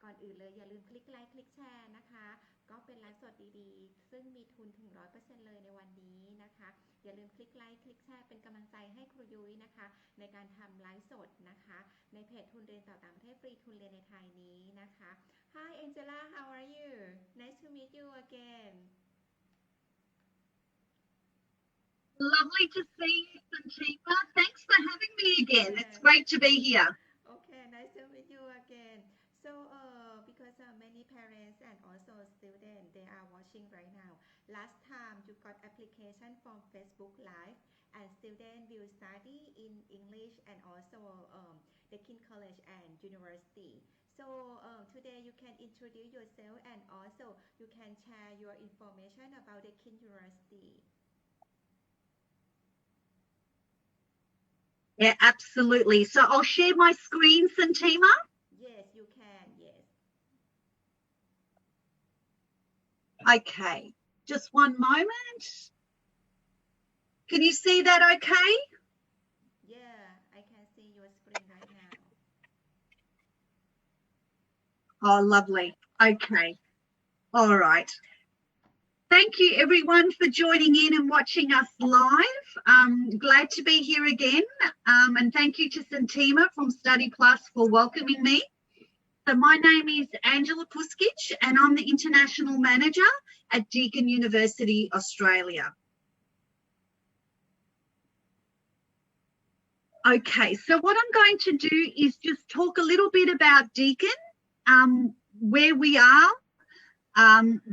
ก่อนอื่นเลยอย่าลืมคลิกไลค์คลิกแชร์นะคะก็เป็นไลฟ์สดดีๆซึ่งมีทุนถึง 100% เลยในวันนี้นะคะอย่าลืมคลิกไลค์คลิกแชร์เป็นกำลังใจให้ครูยุ้ยนะคะในการทำไลฟ์สดนะคะในเพจทุนเรียนต่อต่างประเทศฟรีทุนเรียนในไทยนี้นะคะ Hi Angela how are you nice to meet you again Lovely to see you, Santipa. Thanks for having me again. It's great to be here. Okay, nice to meet you again. So, because many parents and also students, they are watching right now. Last time you got application from Facebook Live, and students will study in English and also Deakin College and University. So today you can introduce yourself and also you can share your information about Deakin University. Yeah, absolutely. So I'll share my screen, Santima. Yes, you can. Yes. Okay, just one moment. Can you see that okay? Yeah, I can see your screen right now. Oh, lovely. Okay. All right. Thank you, everyone, for joining in and watching us live. Glad to be here again. And thank you to Santima from Study Plus for welcoming me. So my name is Angela Puskic, and I'm the International Manager at Deakin University, Australia. Okay, so what I'm going to do is just talk a little bit about Deakin, where we are,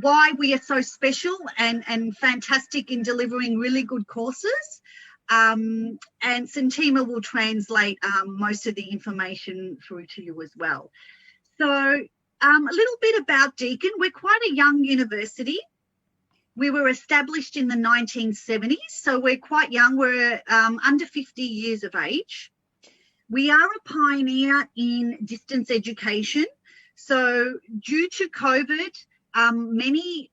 why we are so special and fantastic in delivering really good courses. And Santima will translate most of the information through to you as well. So a little bit about Deakin. We're quite a young university. We were established in the 1970s, so we're quite young. We're under 50 years of age. We are a pioneer in distance education. So due to COVID, many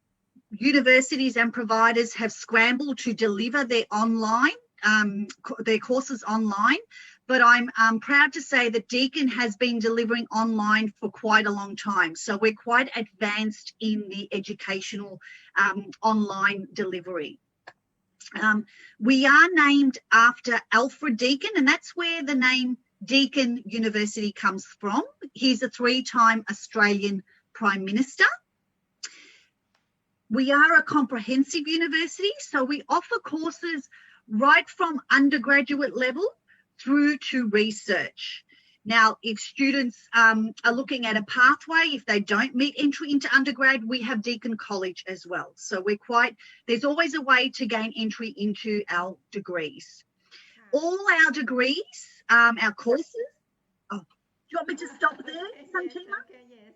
universities and providers have scrambled to deliver their their courses online. But I'm proud to say that Deakin has been delivering online for quite a long time. So we're quite advanced in the educational online delivery. We are named after Alfred Deakin, and that's where the name Deakin University comes from. He's a 3-time Australian Prime Minister. We are a comprehensive university, so we offer courses right from undergraduate level through to research. Now, if students are looking at a pathway, if they don't meet entry into undergrad, we have Deakin College as well. So there's always a way to gain entry into our degrees. All our degrees, our courses, do you want me to stop there, Santima? Okay, yes.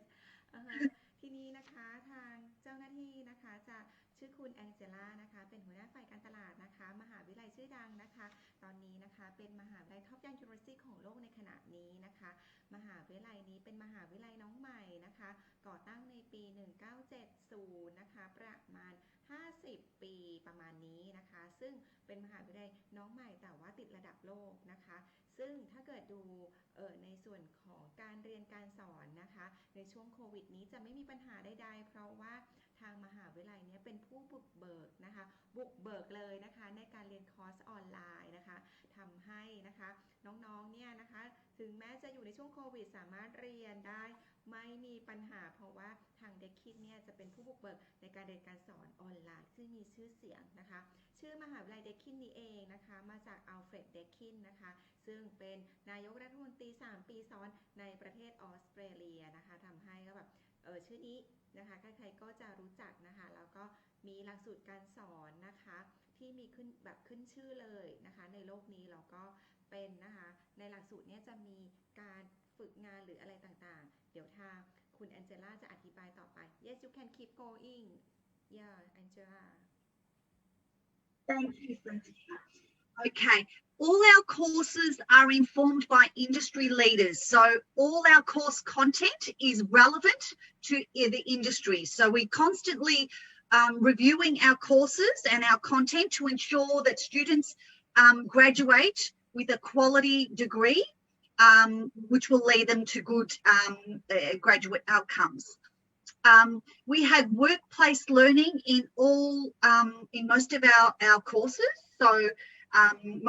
ทีนี้นะคะทางเจ้าหน้าที่นะคะจะชื่อคุณแองเจล่านะคะเป็นหัวหน้าฝ่ายการตลาดนะคะมหาวิทยาลัยชื่อดังนะคะตอนนี้นะคะเป็นมหาวิทยาลัยท็อปยังยูนิเวอร์ซิตี้ของโลกในขณะนี้นะคะมหาวิทยาลัยนี้เป็นมหาวิทยาลัยน้องใหม่นะคะก่อตั้งในปี 1970 นะคะประมาณ50 ปีประมาณนี้นะคะซึ่งเป็นมหาวิทยาลัยน้องใหม่แต่ว่าติดระดับโลกนะคะซึ่งถ้าเกิดดูในส่วนของการเรียนการสอนนะคะในช่วงโควิดนี้จะไม่มีปัญหาใดๆเพราะว่าทางมหาวิทยาลัยนี้เป็นผู้บุกเบิกนะคะบุกเบิกเลยนะคะในการเรียนคอร์สออนไลน์นะคะทำให้นะคะน้องๆเนี่ยนะคะถึงแม้จะอยู่ในช่วงโควิดสามารถเรียนได้ไม่มีปัญหาเพราะว่าทางเด็กคิดเนี่ยจะเป็นผู้บุกเบิกในการเรียนการสอนออนไลน์ซึ่งมีชื่อเสียงนะคะชื่อมหาวิทยาลัยเด็กคินนี้เองนะคะมาจากอัลเฟรดเด็กคินนะคะซึ่งเป็นนายกรัฐมนตรี3 ปีซ้อนในประเทศออสเตรเลียนะคะทำให้ก็แบบชื่อนี้นะคะใครๆก็จะรู้จักนะคะแล้วก็มีหลักสูตรการสอนนะคะที่มีขึ้นชื่อเลยนะคะในโลกนี้แล้วก็เป็นนะคะในหลักสูตรนี้จะมีการฝึกงานหรืออะไรต่างๆเดี๋ยวทางคุณแองเจล่าจะอธิบายต่อไป Yes you can keep going Yeah Angela Thank you, Santina. Okay, all our courses are informed by industry leaders. So all our course content is relevant to the industry. So we constantly reviewing our courses and our content to ensure that students graduate with a quality degree which will lead them to good graduate outcomes. We have workplace learning in most of our courses. So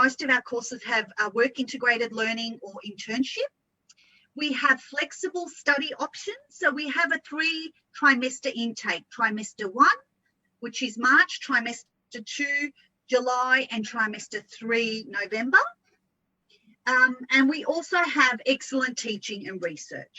most of our courses have work integrated learning or internship. We have flexible study options. So we have a 3-trimester intake, trimester 1, which is March, trimester 2, July, and trimester 3, November. And we also have excellent teaching and research.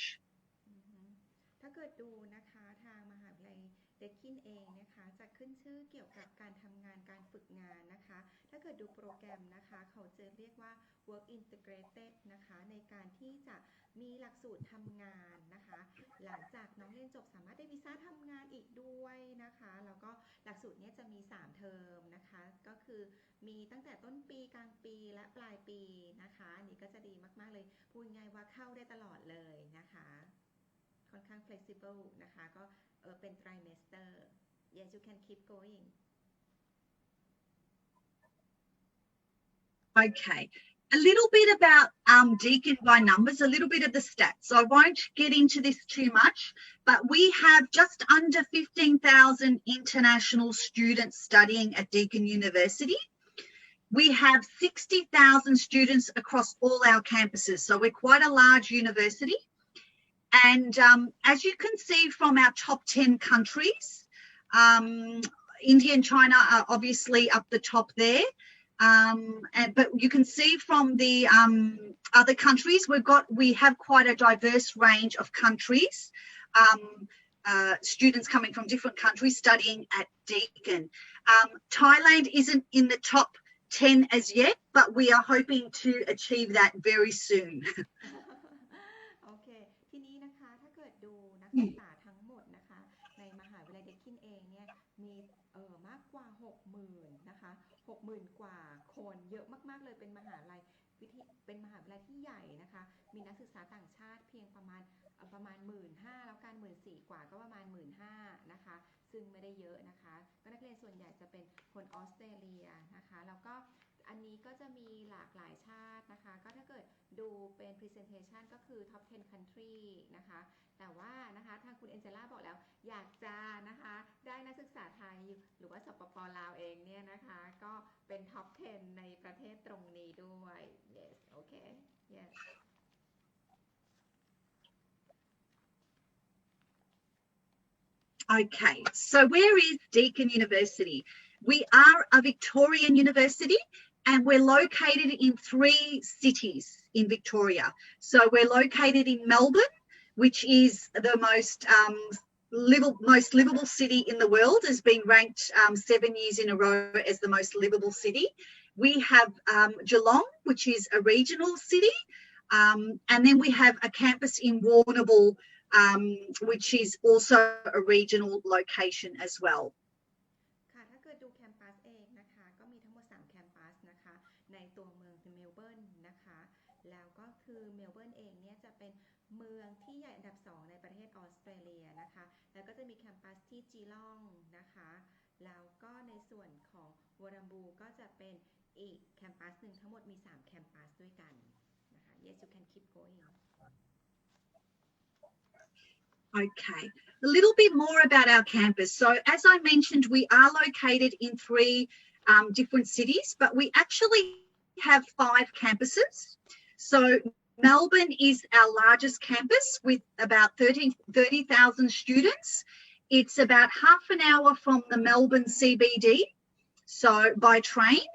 ถ้าเกิดดูนะคะทางมหาวิทยาลัยเด็กกินเองนะคะจะขึ้นชื่อเกี่ยวกับการทำงานการฝึกงานนะคะถ้าเกิดดูโปรแกรมนะคะเขาจะเรียกว่า work integrated นะคะในการที่จะมีหลักสูตรทำงานนะคะหลังจากน้องเรียนจบสามารถได้วีซ่าทำงานอีกด้วยนะคะแล้วก็หลักสูตรนี้จะมี3เทอมนะคะก็คือมีตั้งแต่ต้นปีกลางปีและปลายปีนะคะอันนี้ก็จะดีมากๆเลยพูดง่ายว่าเข้าได้ตลอดเลยนะคะค่อนข้าง flexible นะคะก็เป็น trimester yes you can keep going Okay, a little bit about Deakin by numbers, a little bit of the stats. I won't get into this too much, but we have just under 15,000 international students studying at Deakin University. We have 60,000 students across all our campuses, so we're quite a large university. And as you can see from our top 10 countries, India and China are obviously up the top there. But you can see from the other countries, we have quite a diverse range of countries, students coming from different countries studying at Deakin. Thailand isn't in the top 10 as yet, but we are hoping to achieve that very soon. โอเคทีนี้นะคะถ้าเกิดดูนักศึกษาทั้งหมดนะคะในมหาวิทยาลัยเด็กกินเองเนี่ยมีมากกว่า 60,000 นะคะ 60,000 กว่าคนเยอะมากๆเลยเป็นมหาวิทยาลัยที่ใหญ่นะคะมีนักศึกษาต่างชาติเพียงประมาณ 15,000 แล้วกัน 14,000 กว่าก็ประมาณ 15,000 นะคะซึ่งไม่ได้เยอะนะคะก็นักเรียนส่วนใหญ่จะเป็นคนออสเตรเลียนะคะแล้วก็อันนี้ก็จะมีหลากหลายชาตินะคะก็ถ้าเกิดดูเป็น presentation ก็คือ top 10 country นะคะแต่ว่านะคะทางคุณเอ็นเจล่าบอกแล้วอยากจะนะคะได้นักศึกษาไทยหรือว่าสปป.ลาวเองเนี่ยนะคะก็เป็น top 10 ในประเทศตรงนี้ด้วย yes okay yes Okay, so where is Deakin University? We are a Victorian university and we're located in 3 cities in Victoria. So we're located in Melbourne, which is the most livable city in the world, has been ranked 7 years in a row as the most livable city. We have Geelong, which is a regional city, and then we have a campus in Warrnambool, which is also a regional location as well. ค่ะถ้าเกิดดูแคมปัสเองนะคะก็มีทั้งหมด3แคมปัสนะคะในตัวเมืองเมลเบิร์นนะคะแล้วก็คือเมลเบิร์นเองเนี่ยจะเป็นเมืองที่ใหญ่อันดับ2ในประเทศออสเตรเลียนะคะแล้วก็จะมีแคมปัสที่จีลองนะคะแล้วก็ในส่วนของวอรัมบูก็จะเป็นอีกแคมปัสหนึ่งทั้งหมดมี3แคมปัสด้วยกันนะคะ Yes you can keep going Okay, a little bit more about our campus. So as I mentioned, we are located in 3 different cities, but we actually have 5 campuses. So Melbourne is our largest campus with about 30,000 students. It's about half an hour from the Melbourne CBD, so by train,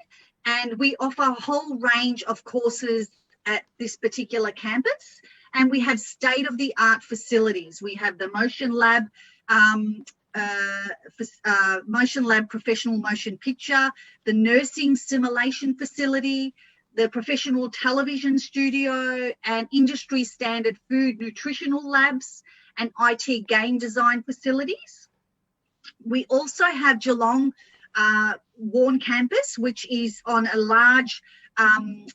and we offer a whole range of courses at this particular campus. And we have state-of-the-art facilities. We have the Motion Lab Professional Motion Picture, the Nursing Simulation Facility, the Professional Television Studio, and industry-standard food nutritional labs and IT game design facilities. We also have Geelong Warren campus, which is on a large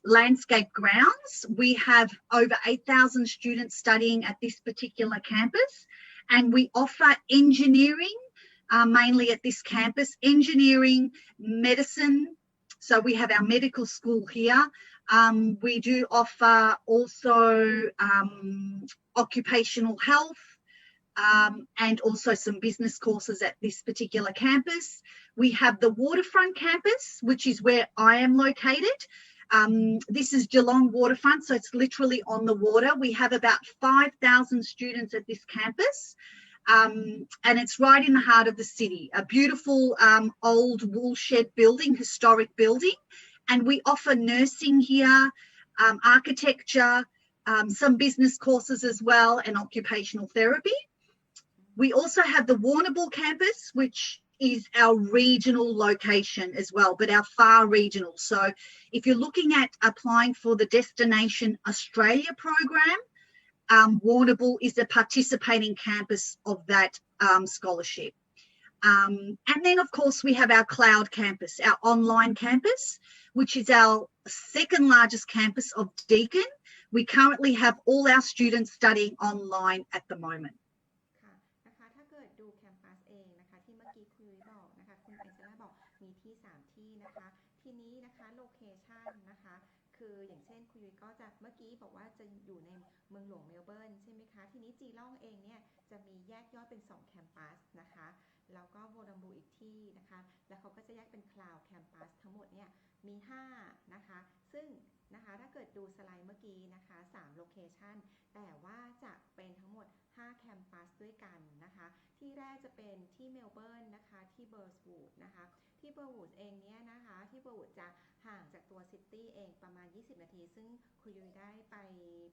landscape grounds. We have over 8,000 students studying at this particular campus, and we offer engineering mainly at this campus, engineering, medicine. So we have our medical school here, We do offer also occupational health and also some business courses at this particular campus. We have the waterfront campus, which is where I am located. This is Geelong waterfront, so it's literally on the water. We have about 5,000 students at this campus, and it's right in the heart of the city, a beautiful old woolshed building, historic building. And we offer nursing here, architecture, some business courses as well, and occupational therapy. We also have the Warrnambool campus, which is our regional location as well, but our far regional. So if you're looking at applying for the Destination Australia program, Warrnambool is a participating campus of that scholarship. And then, of course, we have our cloud campus, our online campus, which is our second largest campus of Deakin. We currently have all our students studying online at the moment. ค่ะนะคะถ้าเกิดดูแคมปัสเองนะคะที่เมื่อกี้คุยบอกนะคะคุณแองเจล่าบอกมีที่3ที่นะคะทีนี้นะคะโลเคชันนะคะคืออย่างเช่นคุยก็จะเมื่อกี้บอกว่าจะอยู่ในเมืองหลวงเมลเบิร์นใช่ไหมคะทีนี้จีล่องเองเนี่ยจะมีแยกย่อยเป็น2แคมปัสนะคะแล้วก็โวลัมบูอีกที่นะคะแล้วเขาก็จะแยกเป็นคลาวด์แคมปัสทั้งหมดเนี่ยมี5นะคะซึ่งนะคะถ้าเกิดดูสไลด์เมื่อกี้นะคะ3โลเคชันแต่ว่าจะเป็นทั้งหมด5แคมปัสด้วยกันนะคะที่แรกจะเป็นที่เมลเบิร์นนะคะที่เบิร์สวูดนะคะที่เบิร์สวูดเองเนี่ยนะคะที่เบิร์สวูดจะห่างจากตัวซิตี้เองประมาณ20นาทีซึ่งคุณยุ้ยได้ไ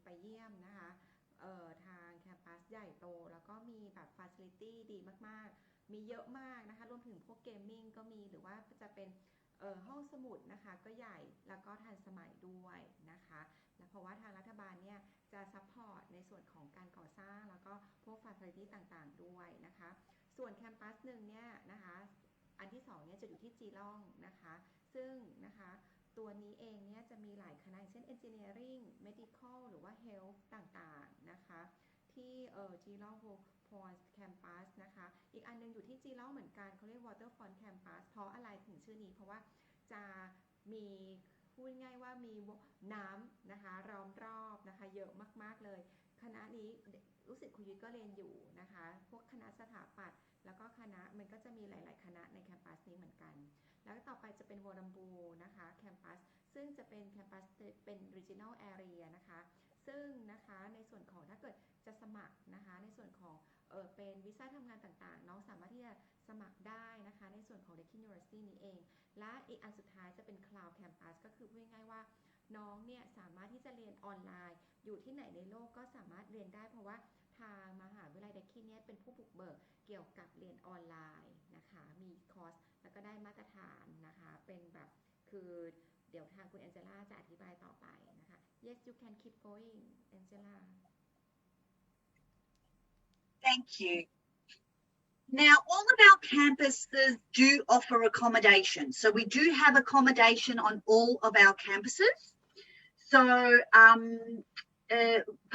ปเยี่ยมนะคะทางแคมปัสใหญ่โตแล้วก็มีแบบฟาซิลิตี้ดีมากๆมีเยอะมากนะคะรวมถึงพวกเกมมิ่งก็มีหรือว่าจะเป็นห้องสมุดนะคะก็ใหญ่แล้วก็ทันสมัยด้วยนะคะและเพราะว่าทางรัฐบาลเนี่ยจะซัพพอร์ตในส่วนของการก่อสร้างแล้วก็พวกฟาซิลิตี้ต่างๆด้วยนะคะส่วนแคมปัสหนึ่งเนี่ยนะคะอันที่2เนี่ยจะอยู่ที่จีล่องนะคะซึ่งนะคะตัวนี้เองเนี่ยจะมีหลายคณะเช่น Engineering Medical หรือว่า Health ต่างๆนะคะที่จีล่องพอร์แคมปัสนะคะอีกอันนึงอยู่ที่จีล่องเหมือนกันเขาเรียก Waterfront Campus เพราะอะไรถึงชื่อนี้เพราะว่าจะมีพูดง่ายว่ามีน้ำนะคะล้อมรอบนะคะเยอะมากๆเลยคณะนี้รู้สึกคุณยุ้ยก็เรียนอยู่นะคะพวกคณะสถาปัตย์แล้วก็คณะมันก็จะมีหลายๆคณะในแคมปัสนี้เหมือนกันแล้วต่อไปจะเป็นวอรัมบูนะคะแคมปัสซึ่งจะเป็นแคมปัสเป็น regional area นะคะซึ่งนะคะในส่วนของถ้าเกิดจะสมัครนะคะในส่วนของเป็นวีซ่าทำงานต่างๆน้องสามารถที่จะสมัครได้นะคะในส่วนของ Deakin University นี้เองและอีกอันสุดท้ายจะเป็น Cloud Campus ก็คือพูดง่ายๆว่าน้องเนี่ยสามารถที่จะเรียนออนไลน์อยู่ที่ไหนในโลกก็สามารถเรียนได้เพราะว่าทางมหาวิทยาลัย Deakin เนี่ยเป็นผู้บุกเบิกเกี่ยวกับเรียนออนไลน์นะคะมีคอร์สแล้วก็ได้มาตรฐานนะคะเป็นแบบคือเดี๋ยวทางคุณแองเจล่าจะอธิบายต่อไปนะคะ Yes you can keep going Angela Thank you. Now, all of our campuses do offer accommodation. So we do have accommodation on all of our campuses. So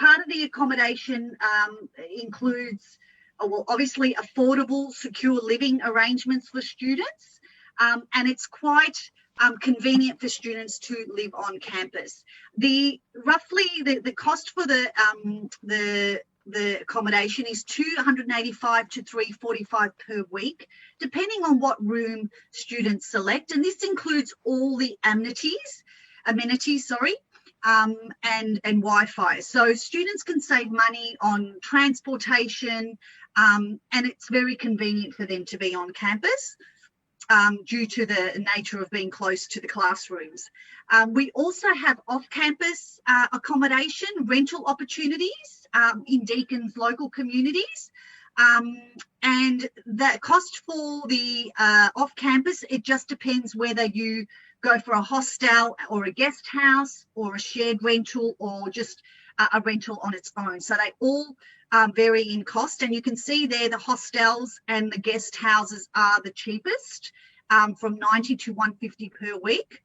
part of the accommodation includes, well, obviously affordable, secure living arrangements for students. And it's quite convenient for students to live on campus. Roughly the cost for the accommodation is $285 to $345 per week, depending on what room students select. And this includes all the amenities, and Wi-Fi. So students can save money on transportation, and it's very convenient for them to be on campus due to the nature of being close to the classrooms. We also have off-campus accommodation, rental opportunities in Deakin's local communities. And the cost for the off-campus, it just depends whether you go for a hostel or a guest house or a shared rental or just a rental on its own. So they all vary in cost. And you can see there the hostels and the guest houses are the cheapest, from $90 to $150 per week.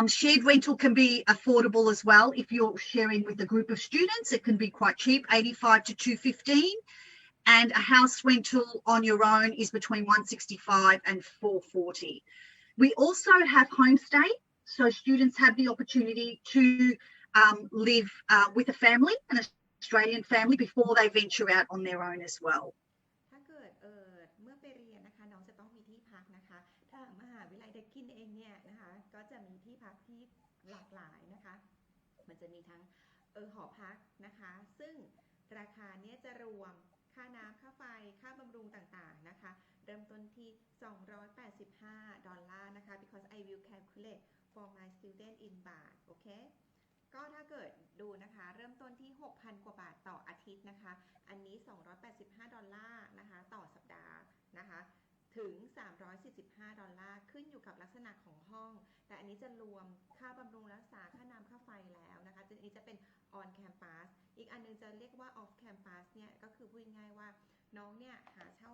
Shared rental can be affordable as well. If you're sharing with a group of students, it can be quite cheap, $85 to $215. And a house rental on your own is between $165 and $440. We also have homestay. so students have the opportunity to live with a family, an Australian family, before they venture out on their own as well. ถ้าเกิดเมื่อไปเรียนนะคะน้องจะต้องมีที่พักนะคะถ้ามหาวิทยาลัยเด็กกินเองเนี่ยนะคะก็จะมีที่พักที่หลากหลายนะคะมันจะมีทั้งหอพักนะคะซึ่งราคาเนี้ยจะรวมค่าน้ำค่าไฟค่าบำรุงต่างๆนะคะเริ่มต้นที่$285นะคะ because I will calculate for my student in baht โอเคก็ถ้าเกิดดูนะคะเริ่มต้นที่ 6,000 กว่าบาทต่ออาทิตย์นะคะอันนี้$285นะคะต่อสัปดาห์นะคะถึง$345ขึ้นอยู่กับลักษณะของห้องแต่อันนี้จะรวมค่าบำรุงรักษาค่าน้ำค่าไฟแล้วนะคะอันนี้จะเป็น on campus อีกอันนึงจะเรียกว่า off campus เนี่ยก็คือพูดง่ายๆว่าน้องเนี่ยหาเช่า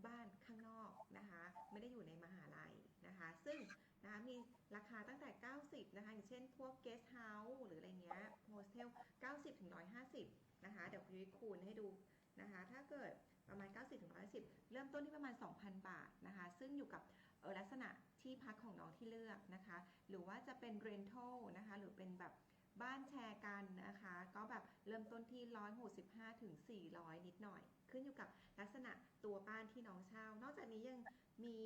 บ้านข้างนอกนะคะไม่ได้อยู่ในมหาลัยนะคะซึ่งนะคะมีราคาตั้งแต่90นะคะอย่างเช่นพวก guest house หรืออะไรเงี้ย hostel 90 ถึง 150นะคะเดี๋ยวคุณคูณให้ดูนะคะถ้าเกิดประมาณ90 ถึง 110เริ่มต้นที่ประมาณ 2,000 บาทนะคะซึ่งอยู่กับลักษณะที่พักของน้องที่เลือกนะคะหรือว่าจะเป็น rental นะคะหรือเป็นแบบบ้านแชร์กันนะคะก็แบบเริ่มต้นที่165 ถึง 400นิดหน่อยขึ้นอยู่กับลักษณะตัวบ้านที่น้องเช่านอกจากนี้ยังมี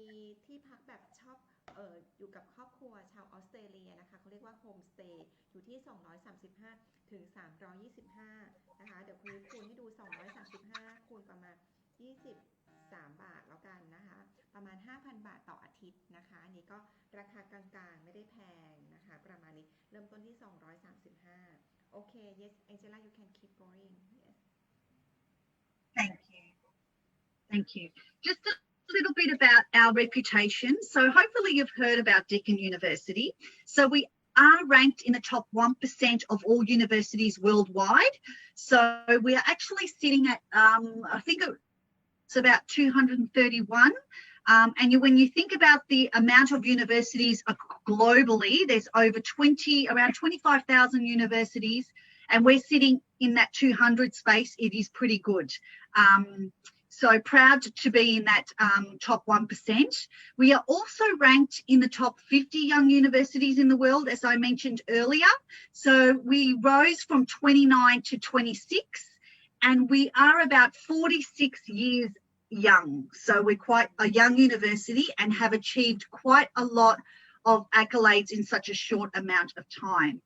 ที่พักแบบชอบอยู่กับครอบครัวชาวออสเตรเลียนะคะเขาเรียกว่าโฮมสเตย์อยู่ที่235 ถึง 325นะคะเดี๋ยวคุณคูณให้ดู235คูณประมาณ23 บาทแล้วกันนะคะประมาณ 5,000 บาทต่ออาทิตย์นะคะอันนี้ก็ราคากลางๆไม่ได้แพงนะคะประมาณนี้เริ่มต้นที่235โอเค yes Angela you can keep going yes Thank you. Just a little bit about our reputation. So hopefully you've heard about Deakin University. So we are ranked in the top 1% of all universities worldwide. So we are actually sitting at, I think it's about 231. And when you think about the amount of universities globally, there's around 25,000 universities, and we're sitting in that 200 space. It is pretty good. So proud to be in that top 1%. We are also ranked in the top 50 young universities in the world, as I mentioned earlier. So we rose from 29 to 26, and we are about 46 years young. So we're quite a young university and have achieved quite a lot of accolades in such a short amount of time.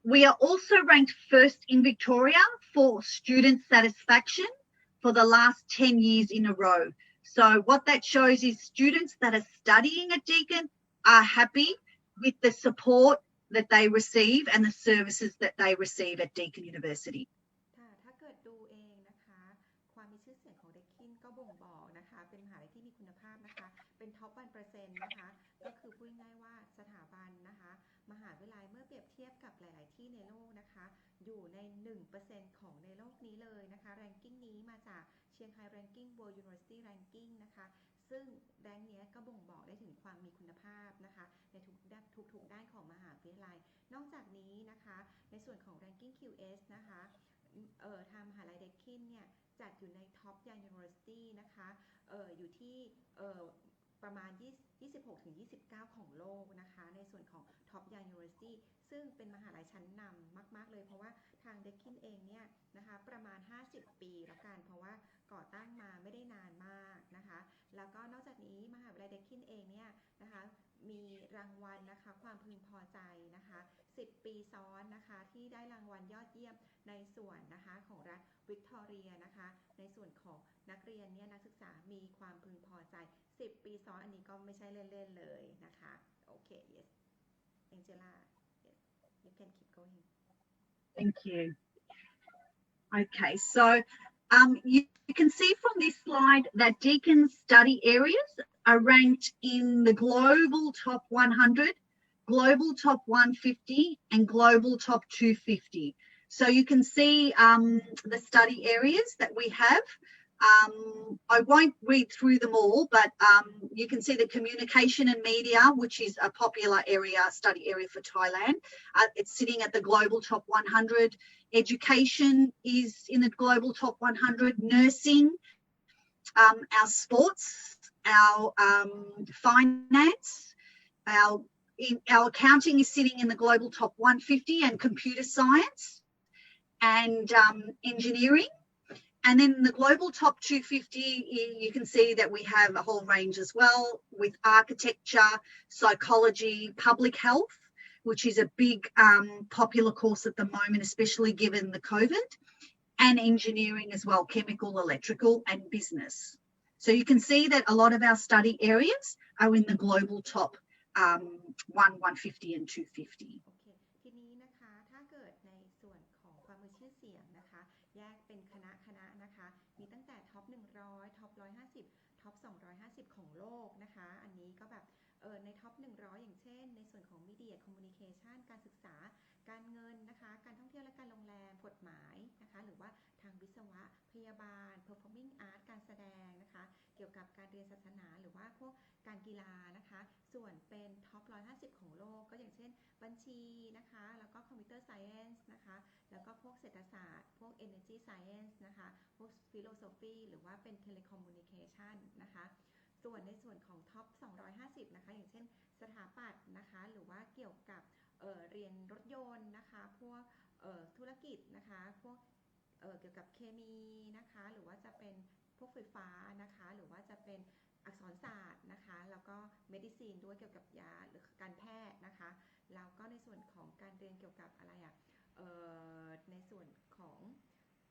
We are also ranked first in Victoria for student satisfaction for the last 10 years in a row. So what that shows is students that are studying at Deakin are happy with the support that they receive and the services that they receive at Deakin University. ถ้าเกิดดูเองนะคะความมีชื่อเสียงของเด็กคินก็บ่งบอกนะคะเป็นมหาลัยที่มีคุณภาพนะคะเป็นท็อป 1% นะคะก็คือพูดง่ายว่าสถาบันนะคะมหาวิทยาลัยเมื่อเปรียบเทียบกับหลายๆที่ในโลกนะคะอยู่ใน 1% ของในโลกนี้เลยนะคะแรงกิ้งนี้มาจากเชียงไฮแรงกิ้ง World University Ranking นะคะซึ่งแรงนี้ก็บ่งบอกได้ถึงความมีคุณภาพนะคะในทุกด้านของมหาวิทยาลัยนอกจากนี้นะคะในส่วนของ Ranking QS นะคะทางมหาลัยเด็กคินเนี่ยจัดอยู่ใน Top Young University นะคะอยู่ที่ประมาณ26-29ของโลกนะคะในส่วนของ Top Young University ซึ่งเป็นมหาลัยชั้นนำมากๆเลยเพราะว่าทางเด็กคินเองเนี่ยนะคะประมาณ50 ปีแล้วกันเพราะว่าก่อตั้งมาไม่ได้นานมากนะคะแล้วก็นอกจากนี้มหาวิทยาลัยเด็กคินเองเนี่ยนะคะมีรางวัลนะคะความพึงพอใจนะคะ10 ปีซ้อนนะคะที่ได้รางวัลยอดเยี่ยมในส่วนนะคะของรัฐวิกตอเรียนะคะในส่วนของนักเรียนเนี่ยนักศึกษามีความพึงพอใจ10 ปีซ้อนอันนี้ก็ไม่ใช่เล่นๆเลยนะคะโอเค yes Angela yes you can keep going Thank you. Okay, so you can see from this slide that Deakin's study areas are ranked in the global top 100, global top 150, and global top 250. So you can see the study areas that we have. I won't read through them all, but you can see the communication and media, which is a popular study area for Thailand. It's sitting at the global top 100. Education is in the global top 100. Nursing, our sports, our finance, our our accounting is sitting in the global top 150, and computer science and engineering. And then the global top 250, you can see that we have a whole range as well, with architecture, psychology, public health, which is a big popular course at the moment, especially given the COVID, and engineering as well, chemical, electrical, and business. So you can see that a lot of our study areas are in the global top 150 and 250. โอเคทีนี้นะคะถ้าเกิดในส่วนของความมือชื่อเสียงนะคะแยกเป็นคณะนะคะมีตั้งแต่ท็อป100ท็อป150ท็อป250ของโลกนะคะอันนี้ก็แบบในท็อป100อย่างเช่นในส่วนของ Media Communication การศึกษาการเงินนะคะการท่องเที่ยวและการโรงแรมกฎหมายนะคะหรือว่าทางวิศวะพยาบาล Performing Art การแสดงนะคะเกี่ยวกับการเรียนศาสนาหรือว่าพวกการกีฬานะคะส่วนเป็นท็อป150ของโลกก็อย่างเช่นบัญชีนะคะแล้วก็คอมพิวเตอร์ไซเอนส์นะคะแล้วก็พวกเศรษฐศาสตร์พวก Energy Science นะคะพวก Philosophy หรือว่าเป็น Telecommunication นะคะส่วนในส่วนของท็อป250นะคะอย่างเช่นสถาปัตย์นะคะหรือว่าเกี่ยวกับเรียนรถยนต์นะคะพวกธุรกิจนะคะพวกเกี่ยวกับเคมีนะคะหรือว่าจะเป็นพวกไฟฟ้านะคะหรือว่าจะเป็นอักษรศาสตร์นะคะแล้วก็ medicine ด้วยเกี่ยวกับยาหรือการแพทย์นะคะแล้วก็ในส่วนของการเรียนเกี่ยวกับอะไรในส่วนของ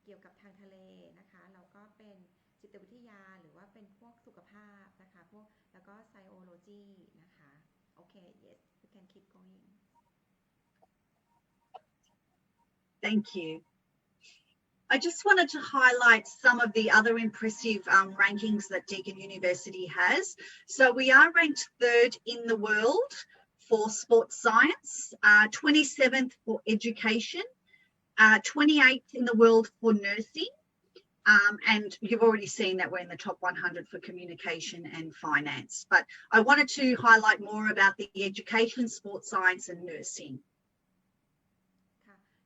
เกี่ยวกับทางทะเลนะคะแล้วก็เป็นจิตวิทยาหรือว่าเป็นพวกสุขภาพนะคะพวกแล้วก็ psychology นะคะโอเค yes you can keep going Thank you. I just wanted to highlight some of the other impressive rankings that Deakin University has. So we are ranked 3rd in the world for sports science, 27th for education, 28th in the world for nursing, and you've already seen that we're in the top 100 for communication and finance. But I wanted to highlight more about the education, sports science and nursing.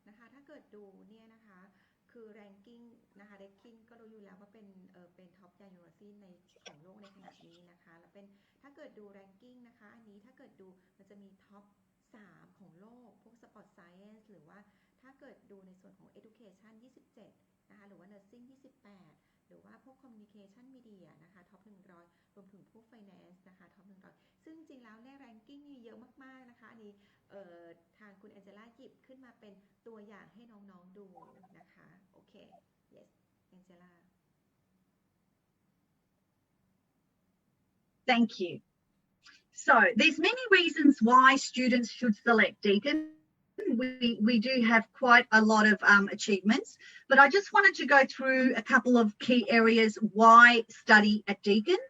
นะคะถ้าเกิดดูเนี่ยนะคะคือ ranking นะคะ ranking ก็รู้อยู่แล้วว่าเป็นtop university ในของโลกในขณะนี้นะคะแล้วเป็นถ้าเกิดดู ranking นะคะอันนี้ถ้าเกิดดูมันจะมี top 3ของโลกพวก sport science หรือว่าถ้าเกิดดูในส่วนของ education 27นะคะหรือว่า nursing 28หรือว่าพวก communication media นะคะ top 100รวมถึงพวก finance นะคะ top 100ซึ่งจริงแล้วใน ranking มีเยอะมากๆนะคะอันนี้ทางคุณแองเจล่าหยิบขึ้นมาเป็นตัวอย่างให้น้องๆดูนะคะโอเค yes แองเจล่า Thank you. So there's many reasons why students should select Deakin. We do have quite a lot of achievements, but I just wanted to go through a couple of key areas why study at Deakin.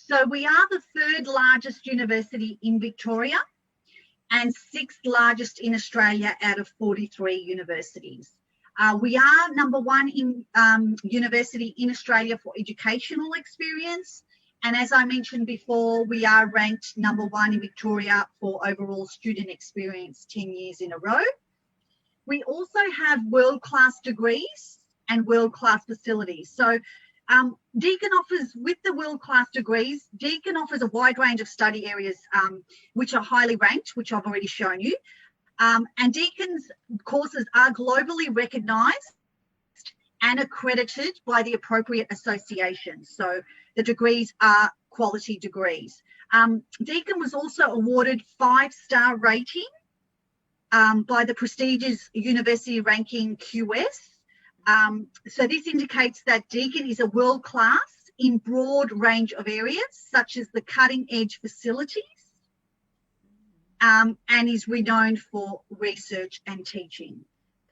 So we are the 3rd largest university in Victoria and 6th largest in Australia out of 43 universities. We are number 1 in university in Australia for educational experience. And as I mentioned before, we are ranked number 1 in Victoria for overall student experience 10 years in a row. We also have world-class degrees and world-class facilities. So Deakin offers, with the world-class degrees, Deakin offers a wide range of study areas which are highly ranked, which I've already shown you. And Deakin's courses are globally recognised and accredited by the appropriate associations. So the degrees are quality degrees. Deakin was also awarded 5-star rating by the prestigious university ranking QS. So this indicates that Deakin is a world-class in broad range of areas, such as the cutting-edge facilities, and is renowned for research and teaching.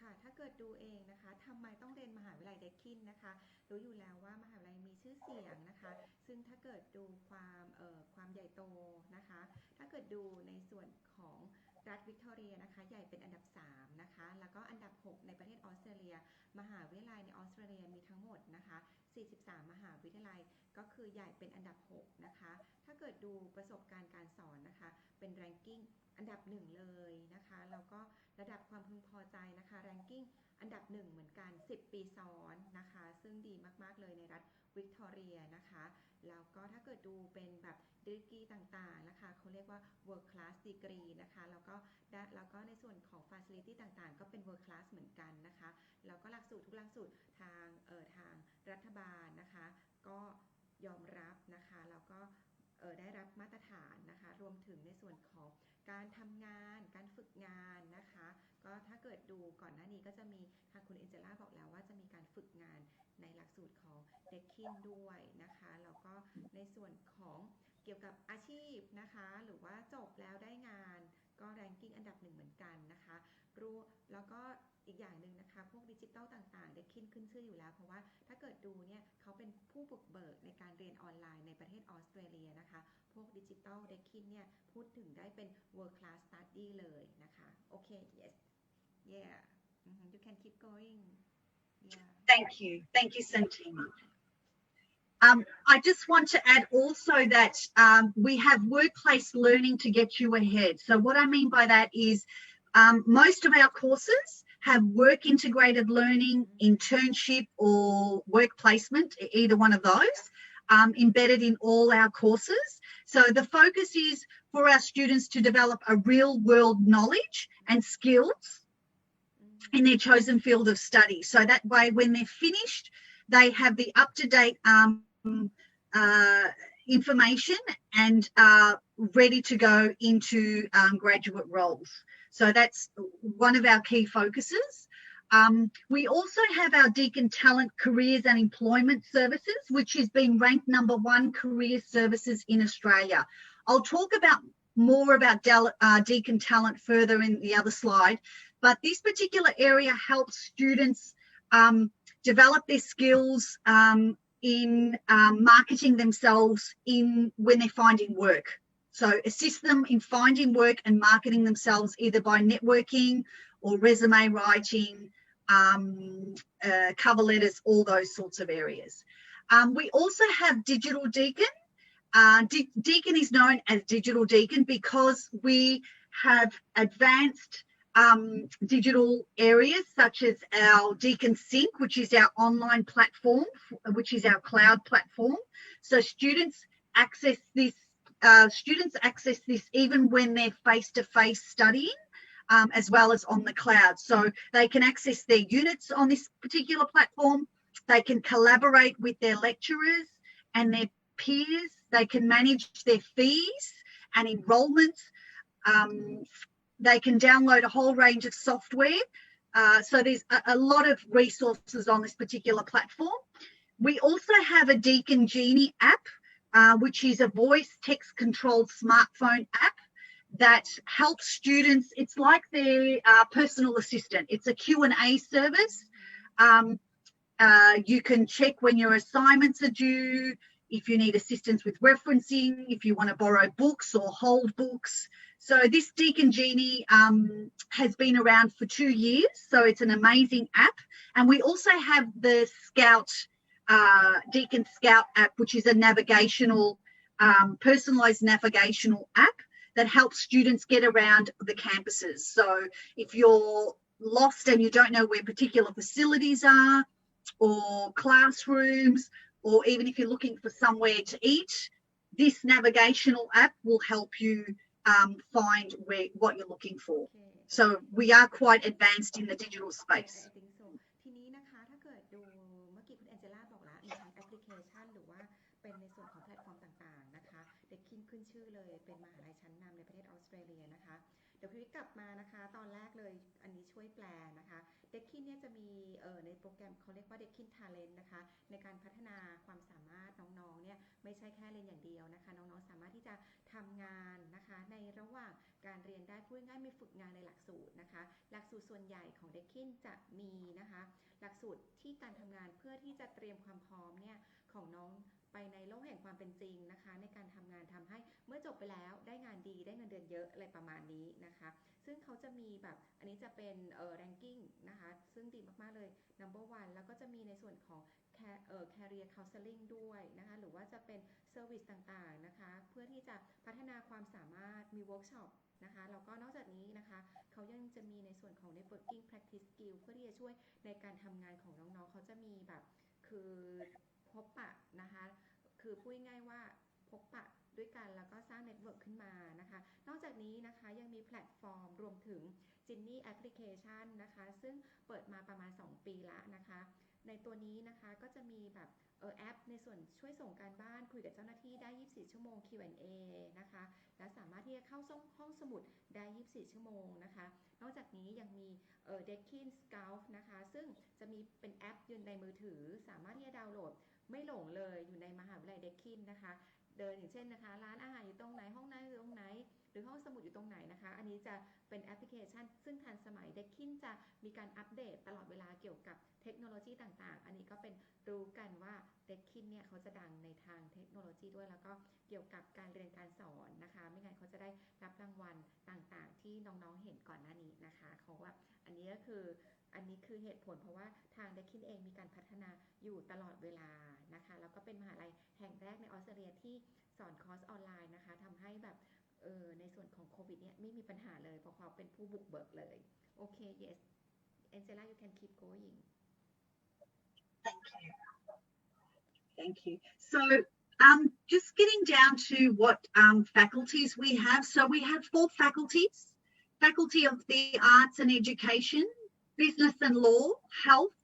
ค่ะถ้าเกิดดูเองนะคะทำไมต้องเรียนมหาวิทยาลัยเดคคินนะคะรู้อยู่แล้วว่ามหาวิทยาลัยมีชื่อเสียงนะคะซึ่งถ้าเกิดดูความใหญ่โตนะคะถ้าเกิดดูในส่วนของรัฐวิกตอเรียนะคะใหญ่เป็นอันดับ3นะคะแล้วก็อันดับ6ในประเทศออสเตรเลียมหาวิทยาลัยในออสเตรเลียมีทั้งหมดนะคะ43มหาวิทยาลัยก็คือใหญ่เป็นอันดับ6นะคะถ้าเกิดดูประสบการณ์การสอนนะคะเป็น ranking อันดับ1เลยนะคะแล้วก็ระดับความพึงพอใจนะคะ ranking อันดับ1เหมือนกัน10 ปีซ้อนนะคะซึ่งดีมากๆเลยในรัฐ วิกตอเรียนะคะแล้วก็ถ้าเกิดดูเป็นแบบดีกรีต่างๆนะคะเขาเรียกว่า World Class Degree นะคะแล้วก็ในส่วนของ Facility ต่างๆก็เป็น World Class เหมือนกันนะคะแล้วก็หลักสูตรทุกหลักสูตรทางรัฐบาลนะคะก็ยอมรับนะคะแล้วก็ได้รับมาตรฐานนะคะรวมถึงในส่วนของการทำงานการฝึกงานนะคะก็ถ้าเกิดดูก่อนหน้านี้ก็จะมีทางคุณเอ็นเจล่าบอกแล้วว่าจะมีการฝึกงานในหลักสูตรของเด็กคินด้วยนะคะแล้วก็ในส่วนของเกี่ยวกับอาชีพนะคะหรือว่าจบแล้วได้งานก็แรงกิ้งอันดับ 1เหมือนกันนะคะแล้วก็อีกอย่างหนึ่งนะคะพวกดิจิตอลต่างๆเด็กคินขึ้นชื่ออยู่แล้วเพราะว่าถ้าเกิดดูเนี่ยเขาเป็นผู้บุกเบิกในการเรียนออนไลน์ในประเทศออสเตรเลียนะคะพวกดิจิตอลเด็กคินเนี่ยพูดถึงได้เป็น world class study เลยนะคะโอเค yes yeah you can keep going yeah Thank you Santima. I just want to add also that we have workplace learning to get you ahead. So what I mean by that is most of our courses have work integrated learning, internship or work placement, either one of those, embedded in all our courses. So the focus is for our students to develop a real world knowledge and skills in their chosen field of study. So that way when they're finished, they have the up-to-date information and are ready to go into graduate roles. So that's one of our key focuses. We also have our Deakin Talent Careers and Employment Services, which has been ranked #1 career services in Australia. I'll talk more about Deakin Talent further in the other slide, but this particular area helps students develop their skills in marketing themselves when they're finding work. So assist them in finding work and marketing themselves either by networking or resume writing, cover letters, all those sorts of areas. We also have Digital Deakin. Deakin is known as Digital Deakin because we have advanced digital areas such as our Deakin Sync, which is our online platform, which is our cloud platform. So students access this even when they're face-to-face studying, as well as on the cloud. So they can access their units on this particular platform. They can collaborate with their lecturers and their peers. They can manage their fees and enrolments. They can download a whole range of software. So there's a lot of resources on this particular platform. We also have a Deakin Genie app, which is a voice text controlled smartphone app that helps students. It's like their personal assistant. It's a Q&A service. You can check when your assignments are due, if you need assistance with referencing, if you want to borrow books or hold books. So this Deakin Genie has been around for 2 years, so it's an amazing app. And we also have the Deakin Scout app, which is a navigational, personalised navigational app that helps students get around the campuses. So if you're lost and you don't know where particular facilities are or classrooms, or even if you're looking for somewhere to eat, this navigational app will help you find what you're looking for. So we are quite advanced in the digital space. I think so. ทีนี้นะคะถ้าเกิดดูเมื่อกี้คุณแอนเจล่าบอกแล้วมีทั้งแอปพลิเคชันหรือว่าเป็นในส่วนของแพลตฟอร์มต่างๆนะคะเด็กคินขึ้นชื่อเลยเป็นมหาลัยชั้นนำในประเทศออสเตรเลียนะคะเดี๋ยวพี่กลับมานะคะตอนแรกเลยอันนี้ช่วยแปลนะคะเด็กคินเนี่ยจะมีในโปรแกรมเขาเรียกว่าเด็กคิน Talent นะคะในการพัฒนาความสามารถน้องๆเนี่ยไม่ใช่แค่เรียนอย่างเดียวนะคะน้องๆสามารถที่จะทำงานนะคะในระหว่างการเรียนได้พูดง่ายๆมีฝึกงานในหลักสูตรนะคะหลักสูตรส่วนใหญ่ของเด็กคินจะมีนะคะหลักสูตรที่การทำงานเพื่อที่จะเตรียมความพร้อมเนี่ยของน้องไปในโลกแห่งความเป็นจริงนะคะในการทำงานทำให้เมื่อจบไปแล้วได้งานดีได้เงินเดือนเยอะอะไรประมาณนี้นะคะซึ่งเขาจะมีแบบอันนี้จะเป็นranking นะคะซึ่งดีมากๆเลย number 1แล้วก็จะมีในส่วนของcareer counseling ด้วยนะคะหรือว่าจะเป็น service ต่างๆนะคะเพื่อที่จะพัฒนาความสามารถมี workshop นะคะแล้วก็นอกจากนี้นะคะเขายังจะมีในส่วนของ networking practice skill เพื่อที่จะช่วยในการทำงานของน้องๆเขาจะมีแบบคือ พบปะนะคะคือพูดง่ายๆว่าพบปะด้วยกันแล้วก็สร้างเน็ตเวิร์กขึ้นมานะคะนอกจากนี้นะคะยังมีแพลตฟอร์มรวมถึงจินนี่แอปพลิเคชันนะคะซึ่งเปิดมาประมาณ2 ปีแล้วนะคะในตัวนี้นะคะก็จะมีแบบแอปในส่วนช่วยส่งการบ้านคุยกับเจ้าหน้าที่ได้24 ชั่วโมง Q&A นะคะและสามารถที่จะเข้าห้องสมุดได้24 ชั่วโมงนะคะนอกจากนี้ยังมีDeakin Scout นะคะซึ่งจะมีเป็นแอปอยู่ในมือถือสามารถที่จะดาวน์โหลดไม่หลงเลยอยู่ในมหาวิทยาลัย Deakin นะคะเดินอย่างเช่นนะคะร้านอาหารอยู่ตรงไหนห้องน้ำอยู่ตรงไหนหรือห้องสมุดอยู่ตรงไหนนะคะอันนี้จะเป็นแอปพลิเคชันซึ่งทันสมัย Deakin จะมีการอัปเดตตลอดเวลาเกี่ยวกับเทคโนโลยีต่างๆอันนี้ก็เป็นรู้กันว่า Deakin เนี่ยเขาจะดังในทางเทคโนโลยีด้วยแล้วก็เกี่ยวกับการเรียนการสอนนะคะไม่งั้นเขาจะได้รับรางวัลต่างๆที่น้องๆเห็นก่อนหน้านี้นะคะเขาว่าอันนี้คือเหตุผลเพราะว่าทาง Deakin เองมีการพัฒนาอยู่ตลอดเวลานะคะแล้วก็เป็นมหาลัยแห่งแรกในออสเตรเลียที่สอนคอร์สออนไลน์นะคะทำให้แบบในส่วนของโควิดเนี่ยไม่มีปัญหาเลยเพราะเขาเป็นผู้บุกเบิกเลยโอเค yes Angela you can keep going Thank you. So just getting down to what faculties we have. So we have 4 faculties: Faculty of the Arts and Education, Business and Law, Health,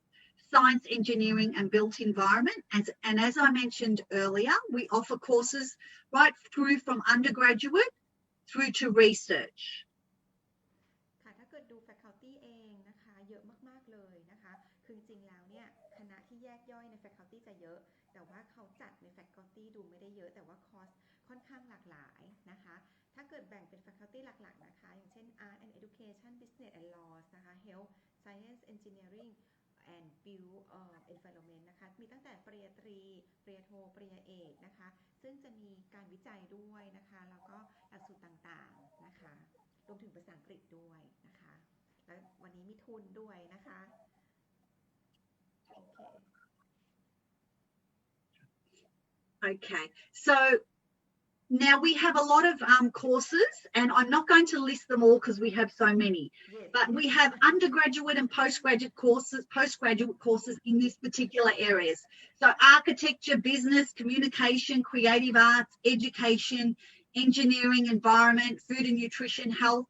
Science, Engineering and Built Environment. And as I mentioned earlier, we offer courses right through from undergraduate through to research. ค่ะถ้าเกิดดู faculty เองนะคะเยอะมากๆเลยนะคะคือจริงๆแล้วเนี่ยคณะที่แยกย่อยใน faculty จะเยอะแต่ว่าเขาจัดใน faculty ดูไม่ได้เยอะแต่ว่าคอร์สค่อนข้างหลากหลายนะคะถ้าเกิดแบ่งเป็น faculty หลักๆนะคะอย่างเช่น Art and Education Business and Laws นะคะ Health Science Engineering and Built Environment นะคะมีตั้งแต่ปริญญาตรีปริญญาโทปริญญาเอกนะคะซึ่งจะมีการวิจัยด้วยนะคะแล้วก็หลักสูตรต่างๆนะคะรวมถึงภาษาอังกฤษด้วยนะคะและวันนี้มีทุนด้วยนะคะโอเค Okay, so now we have a lot of courses, and I'm not going to list them all because we have so many, but we have undergraduate and postgraduate courses in these particular areas. So architecture, business, communication, creative arts, education, engineering, environment, food and nutrition, health,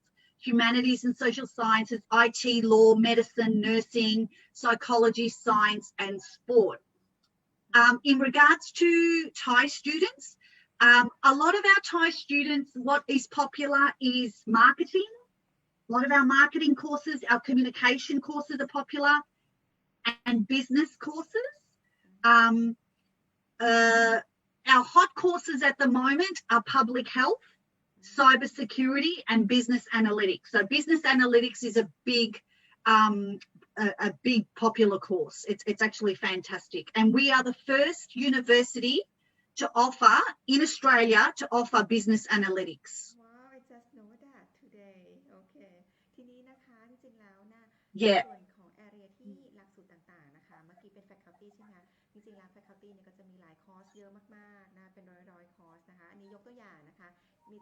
humanities and social sciences, IT, law, medicine, nursing, psychology, science, and sport. In regards to Thai students, a lot of our Thai students, what is popular is marketing. A lot of our marketing courses, our communication courses are popular, and business courses. Our hot courses at the moment are public health, cybersecurity, and business analytics. So business analytics is a big popular course. It's actually fantastic. And we are the first university to offer in Australia to offer business analytics. Wow, I just know that today. Okay. ทีนี้นะคะจริงๆแล้วนะ Yeah. ส่วนของ area ที่หลักสูตรต่างๆนะคะเมื่อกี้เป็น faculty ใช่ไหมคะจริงๆแล้ว faculty เนี่ยก็จะมีหลายคอร์สเยอะมากๆนะเป็นร้อยคอร์สนะคะอันนี้ยกตัวอย่างนะคะ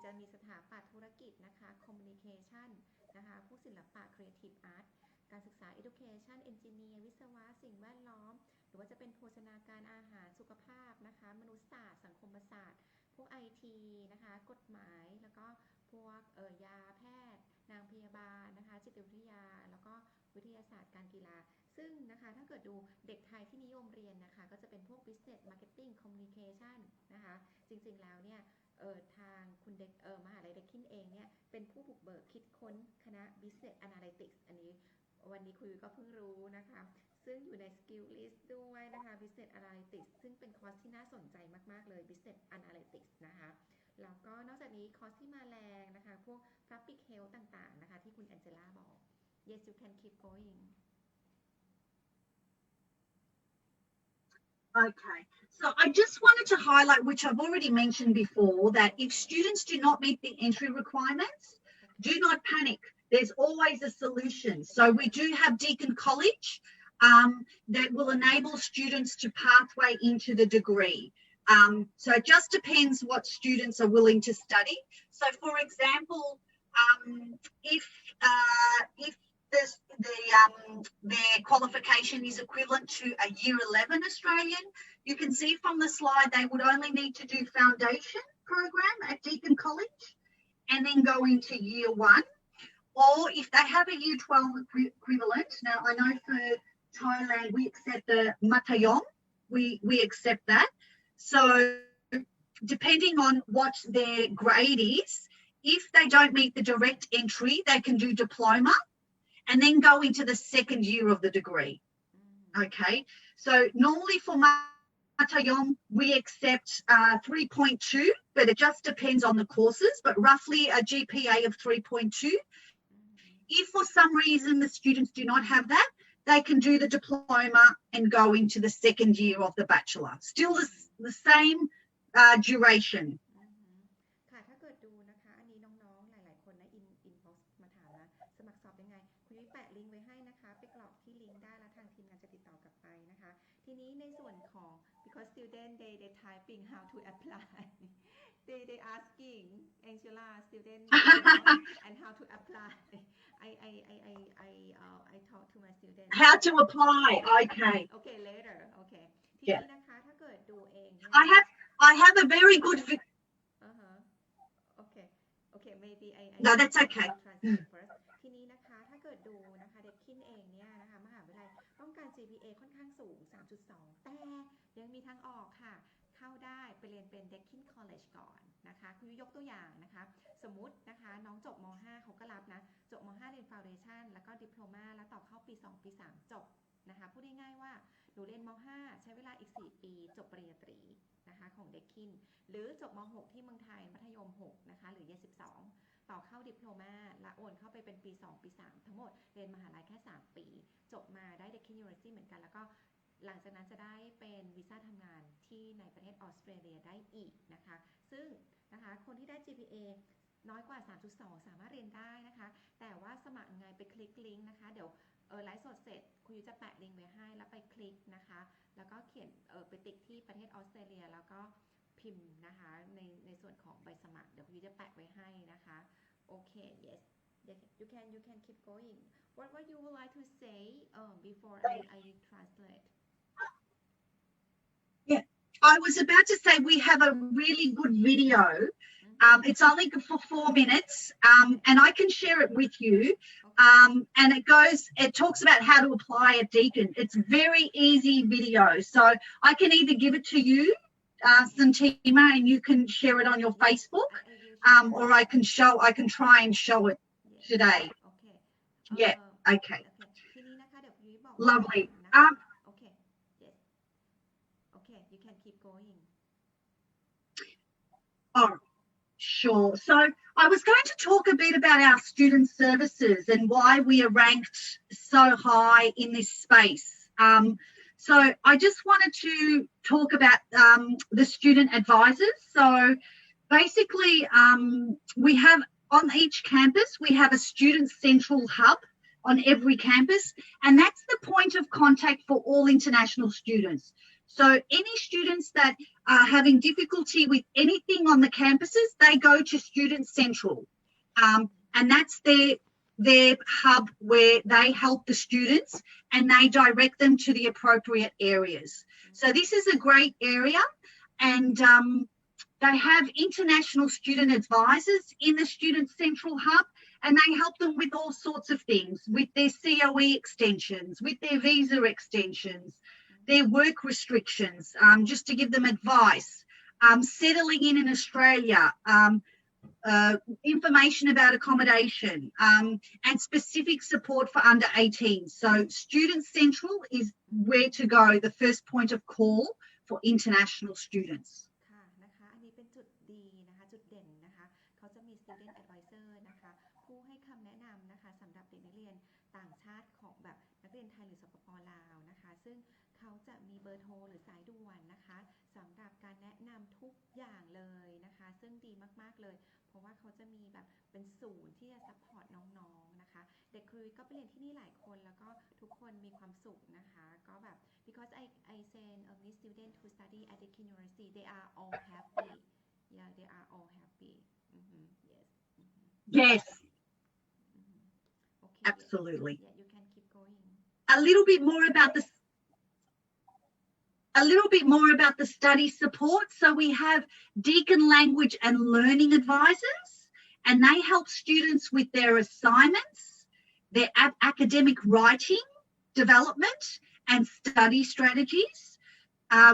จะมีสถาปัตย์ธุรกิจนะคะ communication นะคะพวกศิลปะ creative art การศึกษา education engineer วิศวะสิ่งแวดล้อมหรือว่าจะเป็นโภชนาการอาหารสุขภาพนะคะมนุษยศาสตร์สังคมศาสตร์พวก IT นะคะกฎหมายแล้วก็พวกยาแพทย์นางพยาบาลนะคะจิตวิทยาแล้วก็วิทยาศาสตร์การกีฬาซึ่งนะคะถ้าเกิดดูเด็กไทยที่นิยมเรียนนะคะก็จะเป็นพวก business marketing communication นะคะจริงๆแล้วเนี่ยทางคุณเด็กมหาลัยเด็กคินเองเนี่ยเป็นผู้บุกเบิกคิดค้นคณะ business analytics อันนี้วันนี้คุยก็เพิ่งรู้นะคะซึ่งอยู่ใน skill list ด้วยนะคะ business analytics ซึ่งเป็นคอร์สที่น่าสนใจมากๆเลย business analytics นะคะแล้วก็นอกจากนี้คอร์สที่มาแรงนะคะพวก public health ต่างๆนะคะที่คุณแองเจล่าบอก yes you can keep going Okay, so I just wanted to highlight, which I've already mentioned before, that if students do not meet the entry requirements, do not panic. There's always a solution. So we do have Deakin College that will enable students to pathway into the degree. So it just depends what students are willing to study. So for example, if their qualification is equivalent to a year 11 Australian. You can see from the slide they would only need to do foundation program at Deakin College and then go into year 1. Or if they have a year 12 equivalent, now I know for Thailand we accept the Matayom, we accept that. So depending on what their grade is, if they don't meet the direct entry, they can do diploma and then go into the second year of the degree. Okay, so normally for Matayom, we accept 3.2, but it just depends on the courses, but roughly a GPA of 3.2. If for some reason the students do not have that, they can do the diploma and go into the second year of the bachelor. Still the same duration. ค่ะถ้าเกิดดูนะคะอันนี้น้องๆหลายๆคนนะinbox มาถามนะสมัครสอบยังไงคุณยุ้ยแปะลิงก์ไว้ให้นะคะไปกรอกที่ลิงก์ได้แล้วทางทีมงานจะติดต่อกลับไปนะคะทีนี้ในส่วนของ because student they typing how to apply they asking Angela student and how to apply I talk to my student How to apply? Okay. Okay later okay ทีนี้นะคะถ้าเกิดดูเองเนี่ย I have a very good. Okay maybe I No, that's okay. translate first ทีนี้นะคะถ้าเกิดดูนะคะเด็กคินเองเนี่ยนะคะมหาวิทยาลัยต้องการ GPA ค่อนข้างสูง 3.2 แต่ยังมีทางออกค่ะเข้าได้ไปเรียนเป็น Deakin College ก่อนนะคะคุณยกตัวอย่างนะคะสมมุตินะคะน้องจบม.5 เขาก็รับนะจบม.5 เรียน Foundation แล้วก็ Diploma แล้วต่อเข้าปี 2 ปี 3 จบนะคะพูดง่ายๆว่าหนูเรียนม.5 ใช้เวลาอีก 4 ปีจบปริญญาตรีนะคะของ Deakin หรือจบม.6 ที่เมืองไทยมัธยม 6 นะคะหรือ Year 12 ต่อเข้า Diploma และโอนเข้าไปเป็นปี 2 ปี 3 ทั้งหมดเรียนมหาลัยแค่ 3 ปีจบมาได้ Deakin University เหมือนกันแล้วก็หลังจากนั้นจะได้เป็นวีซ่าทำงานที่ในประเทศออสเตรเลียได้อีกนะคะซึ่งนะคะคนที่ได้ GPA น้อยกว่า 3.2 สามารถเรียนได้นะคะแต่ว่าสมัครยังไงไปคลิกลิงก์นะคะเดี๋ยวไลฟ์สดเสร็จคุณยุ้ยจะแปะลิงก์ไว้ให้แล้วไปคลิกนะคะแล้วก็เขียนไปติ๊กที่ประเทศออสเตรเลียแล้วก็พิมพ์นะคะในส่วนของใบสมัครเดี๋ยวคุณยุ้ยจะแปะไว้ให้นะคะโอเค yes you can keep going what you would like to say before I translate I was about to say we have a really good video. It's only good for 4 minutes, and I can share it with you. And it talks about how to apply at Deakin. It's very easy video. So I can either give it to you, Santima, and you can share it on your Facebook, or I can try and show it today. Yeah, okay. Lovely. You can keep going. Oh, sure. So I was going to talk a bit about our student services and why we are ranked so high in this space. So I just wanted to talk about the student advisors. So basically, we have on each campus, we have a student central hub on every campus, and that's the point of contact for all international students. So any students that are having difficulty with anything on the campuses, they go to Student Central, and that's their hub where they help the students and they direct them to the appropriate areas. So this is a great area, and they have international student advisors in the Student Central hub, and they help them with all sorts of things, with their COE extensions, with their visa extensions, their work restrictions, just to give them advice, settling in Australia, information about accommodation, and specific support for under 18. So Student Central is where to go, the first point of call for international students. ค่ะนะคะอันนี้เป็นจุดดีนะคะจุดเด่นนะคะเขาจะมี Student Advisor นะคะผู้ให้คำแนะนำนะคะสำหรับเด็กนักเรียนต่างชาติของแบบนักเรียนไทยหรือสปป.ลาวนะคะซึ่งเขาจะมีเบอร์โทรหรือสายด่วนนะคะสำหรับการแนะนำทุกอย่างเลยนะคะซึ่งดีมากๆเลยเพราะว่าเขาจะมีแบบเป็นศูนย์ที่จะซัพพอร์ตน้องๆนะคะเด็กคุยก็ไปเรียนที่นี่หลายคนแล้วก็ทุกคนมีความสุขนะคะก็แบบ because I send many students to study at the university they are all happy yeah they are all happy yes Yes. Absolutely. Yeah, you can keep going. A little bit more about the study support. So we have Deakin Language and Learning Advisors, and they help students with their assignments, their academic writing development and study strategies.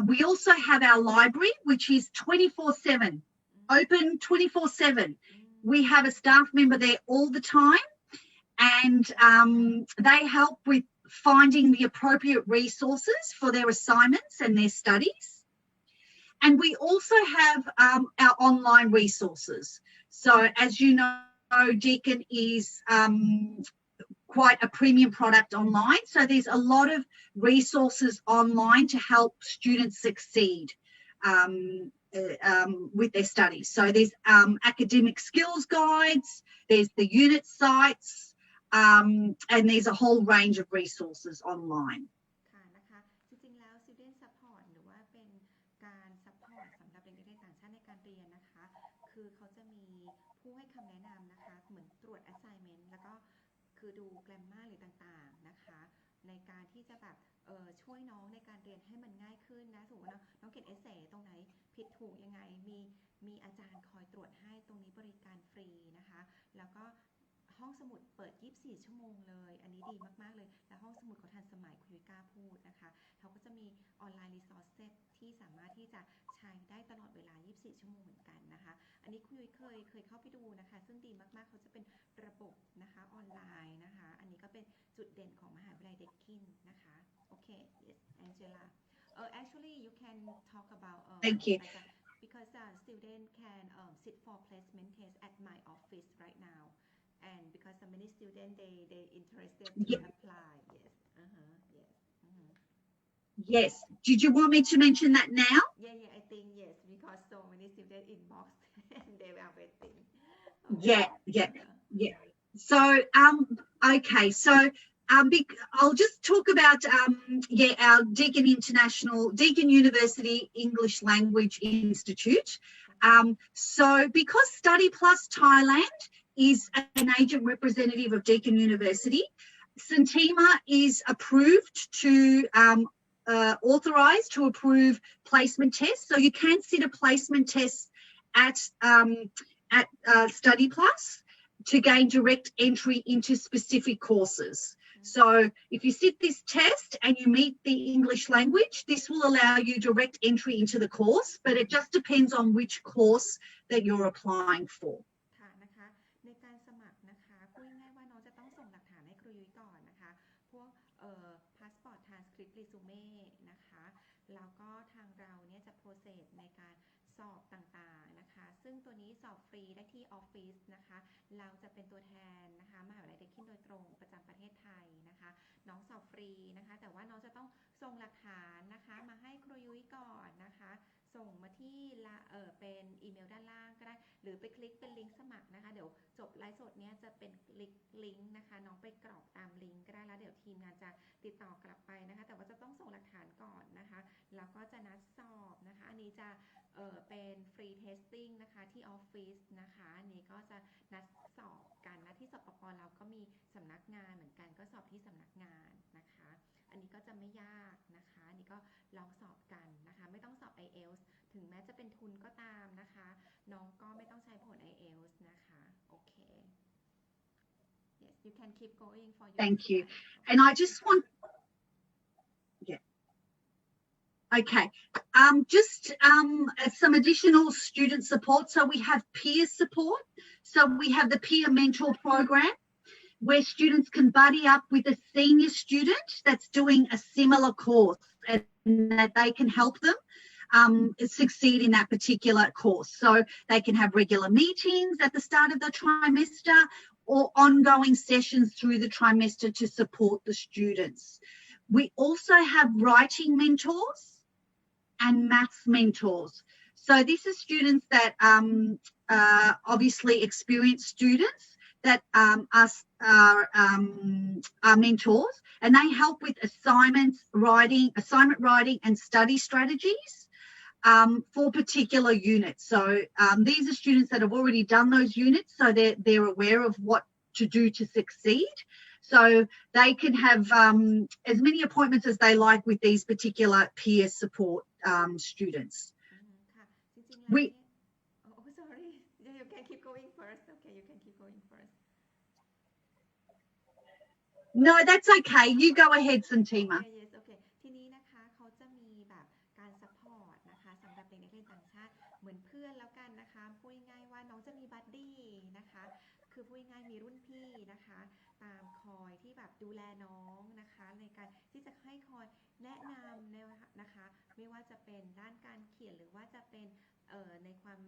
We also have our library, which is 24/7, open 24/7. We have a staff member there all the time, and they help with finding the appropriate resources for their assignments and their studies. And we also have our online resources. So as you know, Deakin is quite a premium product online. So there's a lot of resources online to help students succeed with their studies. So there's academic skills guides, there's the unit sites, and there's a whole range of resources online. ค่ะนะคะจริงๆแล้ว student support หรือว่าเป็นการ support สำหรับเด็กๆต่างชาติในการเรียนนะคะคือเขาจะมีผู้ให้คำแนะนำนะคะเหมือนตรวจ assignment แล้วก็คือดู grammar หรือต่างๆนะคะในการที่จะแบบช่วยน้องในการเรียนให้มันง่ายขึ้นนะสมมติว่าน้องเขียน essay ตรงไหนผิดถูกยังไงมีอาจารย์คอยตรวจให้ตรงนี้บริการฟรีนะคะแล้วก็ห้องสมุดเปิด24ชั่วโมงเลยอันนี้ดีมากๆเลยและห้องสมุดเขาทันสมัยคุณยุ้ยกล้าพูดนะคะเขาก็จะมีออนไลน์ resources ที่สามารถที่จะใช้ได้ตลอดเวลา24ชั่วโมงเหมือนกันนะคะอันนี้คุณยุ้ยเคยเข้าไปดูนะคะซึ่งดีมากๆเขาจะเป็นระบบนะคะออนไลน์นะคะอันนี้ก็เป็นจุดเด่นของมหาวิทยาลัยเด็กคินนะคะโอเค yes Angela actually you can talk about Thank you. because student can sit for placement test at my office right now and because many students they interested to apply yes yes Yes. Did you want me to mention that now? yeah I think yes because so many students inbox and they are waiting Yeah. So okay, so I'll just talk about our Deakin University English Language Institute. So because Study Plus Thailand is an agent representative of Deakin University, Santima is approved to authorised to approve placement tests. So you can sit a placement test at Study Plus to gain direct entry into specific courses. So if you sit this test and you meet the English language, this will allow you direct entry into the course, but it just depends on which course that you're applying for. ค่ะนะคะในการสมัครนะคะพูดง่ายๆว่าน้องจะต้องส่งหลักฐานให้ครูยุ้ยก่อนนะคะพวกpassport transcript resume นะคะแล้วก็ทางเราเนี่ยจะ process ในการสอบต่างๆนะคะซึ่งตัวนี้สอบฟรีได้ที่ออฟฟิศนะคะเราจะเป็นตัวแทนนะคะมหาวิทยาลัยเด็กคินโดยตรงประจำประเทศไทยนะคะน้องสอบฟรีนะคะแต่ว่าน้องจะต้องส่งหลักฐานนะคะมาให้ครูยุ้ยก่อนนะคะส่งมาที่เป็นอีเมลด้านล่างก็ได้หรือไปคลิกเป็นลิงก์สมัครนะคะเดี๋ยวจบไลฟ์สดเนี้ยจะเป็นลิงก์นะคะน้องไปกรอกตามลิงก์ก็ได้แล้วเดี๋ยวทีมงานจะติดต่อกลับไปนะคะแต่ว่าจะต้องส่งหลักฐานก่อนนะคะแล้วก็จะนัดสอบนะคะอันนี้จะเป็นฟรีเทสติ้งนะคะที่ออฟฟิศนะคะอันนี้ก็จะนัดสอบกันนะที่สปป.เราก็มีสำนักงานเหมือนกันก็สอบที่สำนักงานนะคะอันนี้ก็จะไม่ยากนะคะอันนี้ก็ลองสอบกันนะคะไม่ต้องสอบ IELTS ถึงแม้จะเป็นทุนก็ตามนะคะน้องก็ไม่ต้องใช้ผล IELTS นะคะโอเค Yes you can keep going for your Thank you and I just want Okay, just some additional student support. So we have peer support. So we have the peer mentor program where students can buddy up with a senior student that's doing a similar course and that they can help them succeed in that particular course. So they can have regular meetings at the start of the trimester or ongoing sessions through the trimester to support the students. We also have writing mentors and maths mentors. So this is students that obviously experienced students that are mentors, and they help with assignment writing and study strategies for particular units. So these are students that have already done those units, so they're aware of what to do to succeed. So they can have as many appointments as they like with these particular peer support students. ค่ะจริงๆแล้ว We เนี่ยoh sorry you can keep going first okay you can keep going first No, that's okay. You go ahead, Santima. yes okay ทีนี้นะคะเขาจะมีแบบการซัพพอร์ตนะคะสำหรับเด็กนักเรียนต่างชาติเหมือนเพื่อนแล้วกันนะคะพูดง่ายๆว่าน้องจะมีบัดดี้นะคะคือพูดง่ายๆมีรุ่นพี่นะคะตามคอยที่แบบดูแลน้องนะคะในการที่จะให้คอยแนะนำนะคะไม่ว่าจะเป็นด้านการเขียนหรือว่าจะเป็นในความ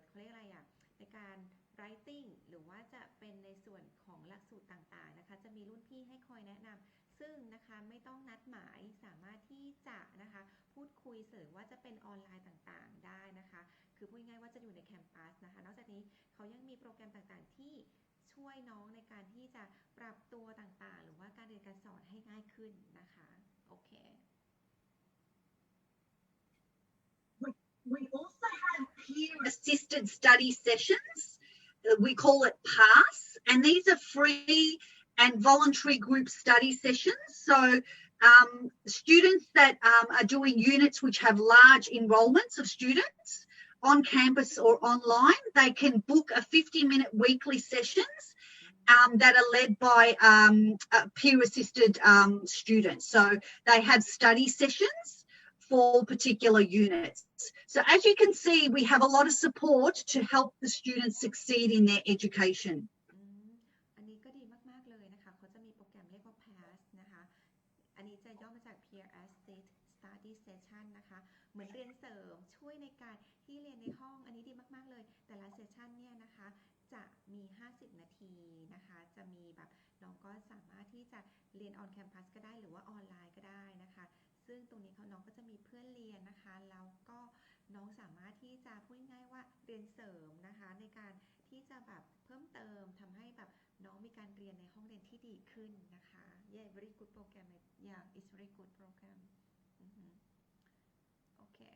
เขาเรียกอะไรอ่ะในการ writing หรือว่าจะเป็นในส่วนของหลักสูตรต่างๆนะคะจะมีรุ่นพี่ให้คอยแนะนำซึ่งนะคะไม่ต้องนัดหมายสามารถที่จะนะคะพูดคุยหรือว่าจะเป็นออนไลน์ต่างๆได้นะคะคือพูดง่ายๆว่าจะอยู่ในแคมปัสนะคะนอกจากนี้เขายังมีโปรแกรมต่างๆที่ช่วยน้องในการที่จะปรับตัวต่างๆหรือว่าการเรียนการสอนให้ง่ายขึ้นนะคะโอเค We also have peer assisted study sessions. We call it PASS, and these are free and voluntary group study sessions. So students that are doing units which have large enrolments of students on campus or online, they can book a 50-minute weekly sessions that are led by peer-assisted students. So they have study sessions for particular units. So as you can see, we have a lot of support to help the students succeed in their education. อันนี้ก็ดีมากๆเลยนะคะเขาจะมีโปรแกรมเรียกว่า PASS นะคะอันนี้จะย่อมาจาก Peer Assisted Study Session นะคะเหมือนเรียนเสริมช่วยในการที่เรียนในห้องอันนี้ดีมากๆเลยแต่ละเซสชันเนี่ยนะคะจะมี50นาทีนะคะจะมีแบบน้องก็สามารถที่จะเรียน on campus ก็ได้หรือว่าออนไลน์ก็ได้นะคะซึ่งตรงนี้น้องก็จะมีเพื่อนเรียนนะคะแล้วก็น้องสามารถที่จะพูดง่ายว่าเรียนเสริมนะคะในการที่จะแบบเพิ่มเติมทำให้แบบน้องมีการเรียนในห้องเรียนที่ดีขึ้นนะคะ yeah very good program yeah it's very good program okay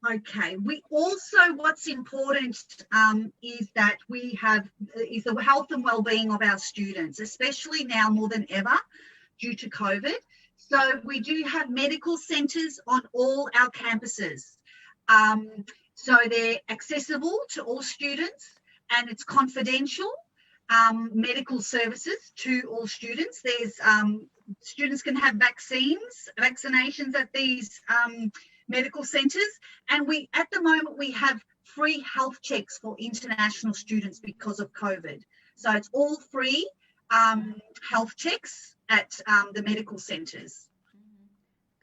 Okay. We also, what's important is that we have is the health and well-being of our students, especially now more than ever due to COVID. So we do have medical centres on all our campuses. So they're accessible to all students and it's confidential medical services to all students. There's students can have vaccinations at these medical centres, and at the moment we have free health checks for international students because of COVID. So it's all free health checks at the medical centres.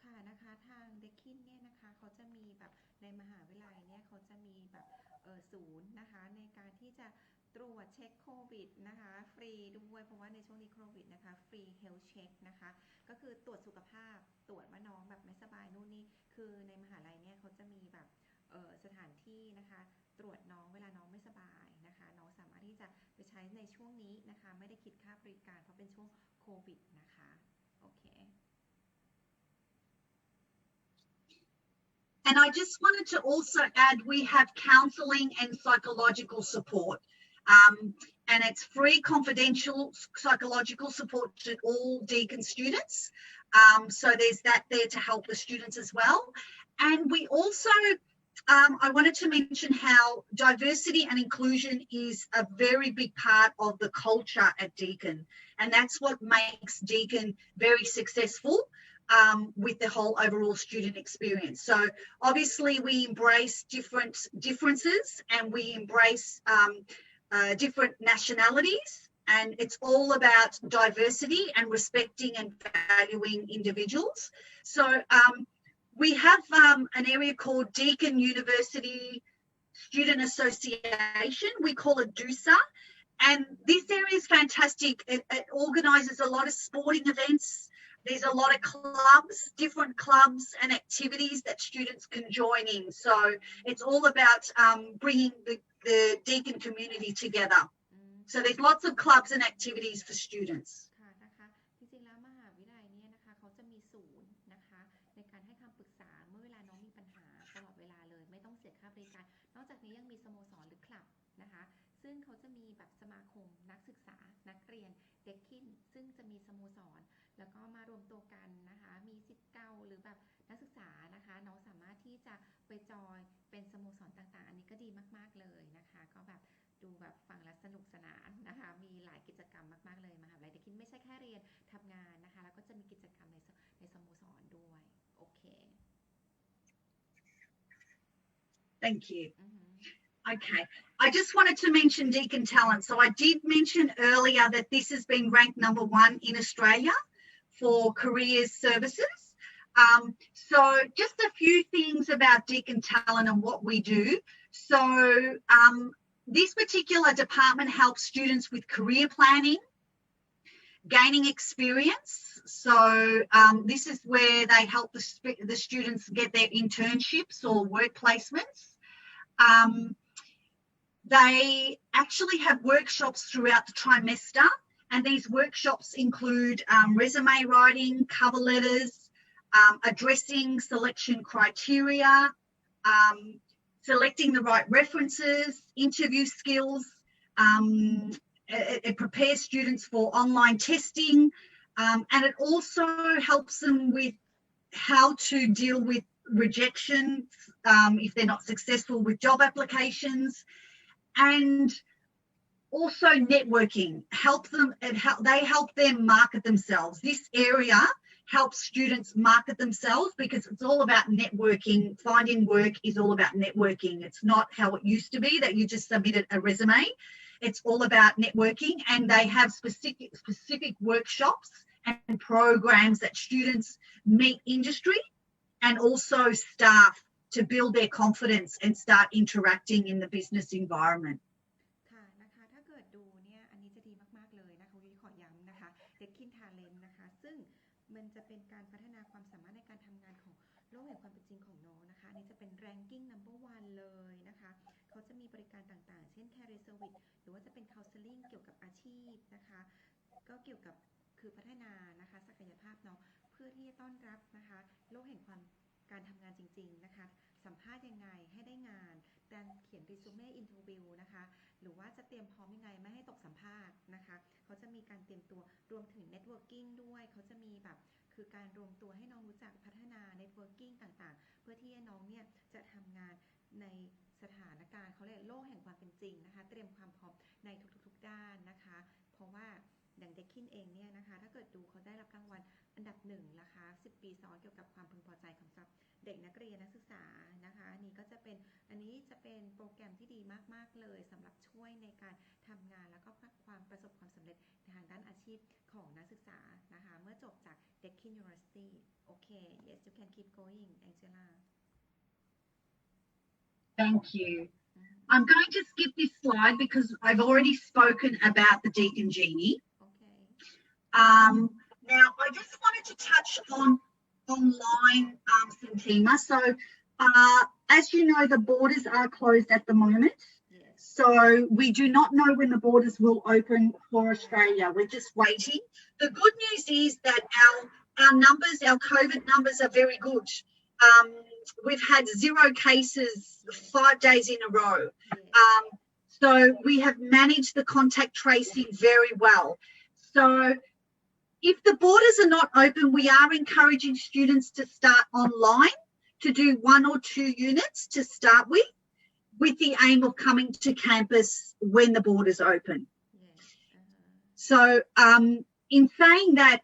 ค่ะนะคะทางเด็กคินเนี่ยนะคะเขาจะมีแบบในมหาวิทยาลัยเนี่ยเขาจะมีแบบศูนย์นะคะในการที่จะตรวจเช็คโควิดนะคะฟรีด้วยเพราะว่าในช่วงนี้โควิดนะคะฟรีเฮลท์เช็คนะคะก็คือตรวจสุขภาพตรวจว่าน้องแบบไม่สบายนู่นนี่คือในมหาลัยเนี่ยเขาจะมีแบบสถานที่นะคะตรวจน้องเวลาน้องไม่สบายนะคะน้องสามารถที่จะไปใช้ในช่วงนี้นะคะไม่ได้คิดค่าบริการเพราะเป็นช่วงโควิดนะคะโอเค And I just wanted to also add, we have counselling and psychological support. And it's free, confidential psychological support to all Deakin students. So there's that there to help the students as well. And we also, I wanted to mention how diversity and inclusion is a very big part of the culture at Deakin. And that's what makes Deakin very successful. With the whole overall student experience. So obviously we embrace differences and we embrace different nationalities, and it's all about diversity and respecting and valuing individuals. So we have an area called Deakin University Student Association. We call it DUSA, and this area is fantastic. It organises a lot of sporting events. There's a lot of clubs, different clubs and activities that students can join in. So it's all about bringing the Deakin community together. So there's lots of clubs and activities for students. ค่ะนะคะจริงๆแล้วมหาวิทยาลัยเนี่ยนะคะเขาจะมีศูนย์นะคะในการให้คำปรึกษาเมื่อเวลาน้องมีปัญหาตลอดเวลาเลยไม่ต้องเสียค่าบริการนอกจากนี้ยังมีสโมสรหรือคลับนะคะซึ่งเขาจะมีแบบสมาคมนักศึกษานักเรียน เด็กคินซึ่งจะมีสโมสรแล้วก็มารวมตัวกันนะคะมีศิษย์เก่าหรือแบบนักศึกษานะคะน้องสามารถที่จะไปจอยเป็นสโมสรต่างๆอันนี้ก็ดีมากๆเลยนะคะก็แบบดูแบบฟังแล้วสนุกสนานนะคะมีหลายกิจกรรมมากๆเลยมหาวิทยาลัยเด็กคินไม่ใช่แค่เรียนทำงานนะคะแล้วก็จะมีกิจกรรมในสโมสรด้วยโอเค Thank you. Okay. I just wanted to mention Deakin Talent. So I did mention earlier that this has been ranked #1 in Australia for careers services. So just a few things about Deakin Talent and what we do. So this particular department helps students with career planning, gaining experience. So this is where they help the students get their internships or work placements. They actually have workshops throughout the trimester, and these workshops include resume writing, cover letters, addressing selection criteria, selecting the right references, interview skills. It prepares students for online testing, and it also helps them with how to deal with rejection if they're not successful with job applications, and also networking. They help them market themselves. This area helps students market themselves because it's all about networking. Finding work is all about networking. It's not how it used to be that you just submitted a resume. It's all about networking, and they have specific workshops and programs that students meet industry and also staff to build their confidence and start interacting in the business environment. ค่ะนะคะถ้าเกิดดูเนี่ยอันนี้จะดีมากๆเลยนะคะวิขอย้ำนะคะ Deakin Talent นะคะซึ่งมันจะเป็นการพัฒนาความสามารถในการทำงานของโลกแห่งความเป็นจริงของน้องนะคะอันนี้จะเป็น ranking #1 เลยนะคะเขาจะมีบริการต่างๆเช่น career service หรือว่าจะเป็น counseling เกี่ยวกับอาชีพนะคะก็เกี่ยวกับคือพัฒนานะคะศักยภาพน้องเพื่อที่จะต้อนรับนะคะโลกแห่งการทำงานจริงๆนะคะสัมภาษณ์ยังไงให้ได้งานการเขียน resume interview นะคะหรือว่าจะเตรียมพร้อมยังไงไม่ให้ตกสัมภาษณ์นะคะเขาจะมีการเตรียมตัวรวมถึง networking ด้วยเขาจะมีแบบคือการรวมตัวให้น้องรู้จักพัฒนา networking ต่างๆเพื่อที่น้องเนี่ยจะทำงานในสถานการณ์เขาเรียกโลกแห่งความเป็นจริงนะคะเตรียมความพร้อมในทุกๆด้านนะคะเพราะว่าอย่าง Deakin เองเนี่ยนะคะถ้าเกิดดูเขาได้รับรางวัลอันดับ1นะคะ10 ปีซ้อนเกี่ยวกับความพึงพอใจของเด็กนักเรียนนักศึกษานะคะอันนี้จะเป็นโปรแกรมที่ดีมากๆเลยสำหรับช่วยในการทำงานแล้วก็ความประสบความสำเร็จทางด้านอาชีพของนักศึกษานะคะเมื่อจบจาก Deakin University โอเค yes you can keep going Angela Thank you. I'm going to skip this slide because I've already spoken about the Deakin Genie. Okay. Now, I just wanted to touch on online Sentima. So, as you know, the borders are closed at the moment. Yes. So, we do not know when the borders will open for Australia. We're just waiting. The good news is that our COVID numbers are very good. We've had 0 cases 5 days in a row. So we have managed the contact tracing very well. So if the borders are not open, we are encouraging students to start online to do 1 or 2 units to start with the aim of coming to campus when the borders open. Yes. So in saying that,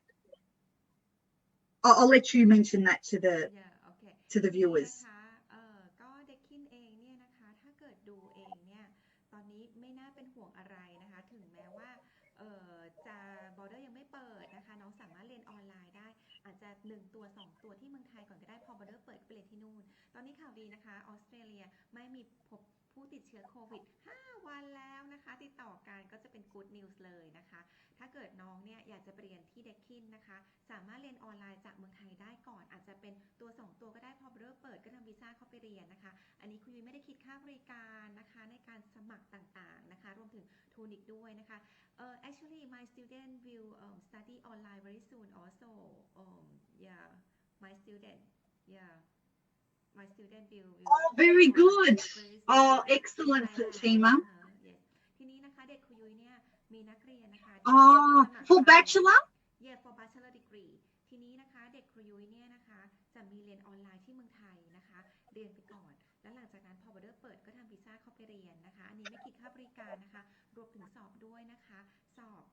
I'll let you mention that to the viewers. ก็ Deakin เองเนี่ยนะคะถ้าเกิดดูเองเนี่ยตอนนี้ไม่น่าเป็นห่วงอะไรนะคะถึงแม้ว่าจะ border ยังไม่เปิดนะคะน้องสามารถเรียนออนไลน์ได้อาจจะ1 ตัว 2 ตัวที่เมืองไทยก่อนก็ได้พอ border เปิดก็ไปเรียนที่นู่นตอนนี้ข่าวดีนะคะออสเตรเลียไม่มีพบผู้ติดเชื้อโควิด5 วันแล้วนะคะติดต่อกันก็จะเป็น good news เลยนะคะถ้าเกิดน้องเนี่ยอยากจะไปเรียนที่ Deakin นะคะสามารถเรียนออนไลน์จากเมืองไทยได้ก่อนอาจจะเป็นตัว 2 ตัวก็ได้พอ border เปิดก็ทำวีซ่าเข้าไปเรียนนะคะอันนี้คุณยุ้ยไม่ได้คิดค่าบริการนะคะในการสมัครต่างๆนะคะรวมถึงทูนิกด้วยนะคะ actually my student will study online very soon also yeah my student will Oh, very good. Oh, excellent, Fatima. yes ทีนี้นะคะเด็กคุณยุ้ยเนี่ย มีนักเรียนนะคะที่สมัคร for ไป bachelor Yeah for bachelor degree ทีนี้นะคะเด็กครูยุ้ยเนี่ยนะคะจะมีเรียนออนไลน์ที่เมืองไทยนะคะเรียนไปก่อนแล้วหลังจากนั้นพอบอร์เดอร์เปิดก็ทำวีซ่าเข้าไปเรียนนะคะอันนี้ไม่คิดค่าบริการนะคะรวมถึงสอบด้วยนะคะสอบ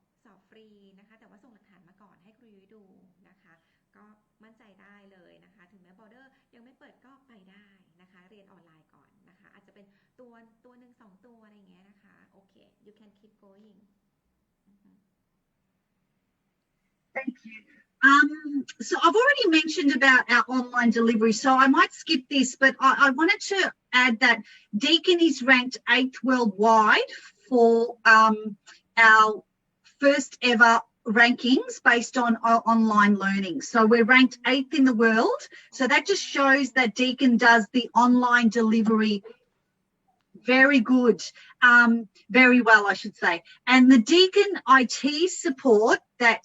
ฟรีนะคะแต่ว่าส่งหลักฐานมาก่อนให้ครูยุ้ยดูนะคะก็มั่นใจได้เลยนะคะถึงแม้บอร์เดอร์ยังไม่เปิดก็ไปได้นะคะเรียนออนไลน์ก่อนนะคะอาจจะเป็นตัวหนึ่งสองตัวอะไรอย่างเงี้ยนะคะโอเค you can keep going Thank you. So I've already mentioned about our online delivery, so I might skip this, but I wanted to add that Deakin is ranked 8th worldwide for our first ever rankings based on our online learning. So we're ranked 8th in the world. So that just shows that Deakin does the online delivery very good, very well, I should say. And the Deakin IT support that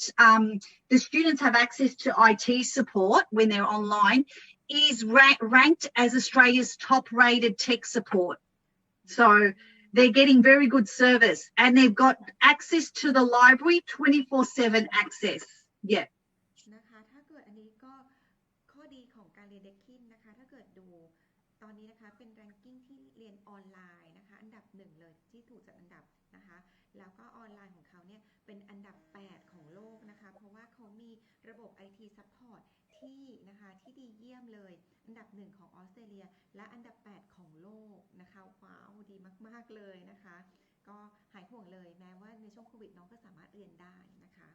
the students have access to IT support when they're online is ranked as Australia's top-rated tech support. So they're getting very good service and they've got access to the library 24/7 access. Yeah. นะคะถ้าเกิดอันนี้ก็ข้อดีของการเรียนเด็กคินนะคะถ้าเกิดดูตอนนี้นะคะเป็น ranking ที่เรียนออนไลน์นะคะอันดับ1เลยที่ถูกจัดอันดับนะคะแล้วก็ออนไลน์ของเขาเนี่ยเป็นอันดับ8ของโลกนะคะเพราะว่าเขามีระบบ IT support ที่นะคะที่ดีเยี่ยมเลยอันดับ1ของออสเตรเลียและอันดับ8ของโลกนะคะว้าวดีมากๆเลยนะคะก็หายห่วงเลยแม้ว่าในช่วงโควิดน้องก็สามารถเรียนได้นะคะ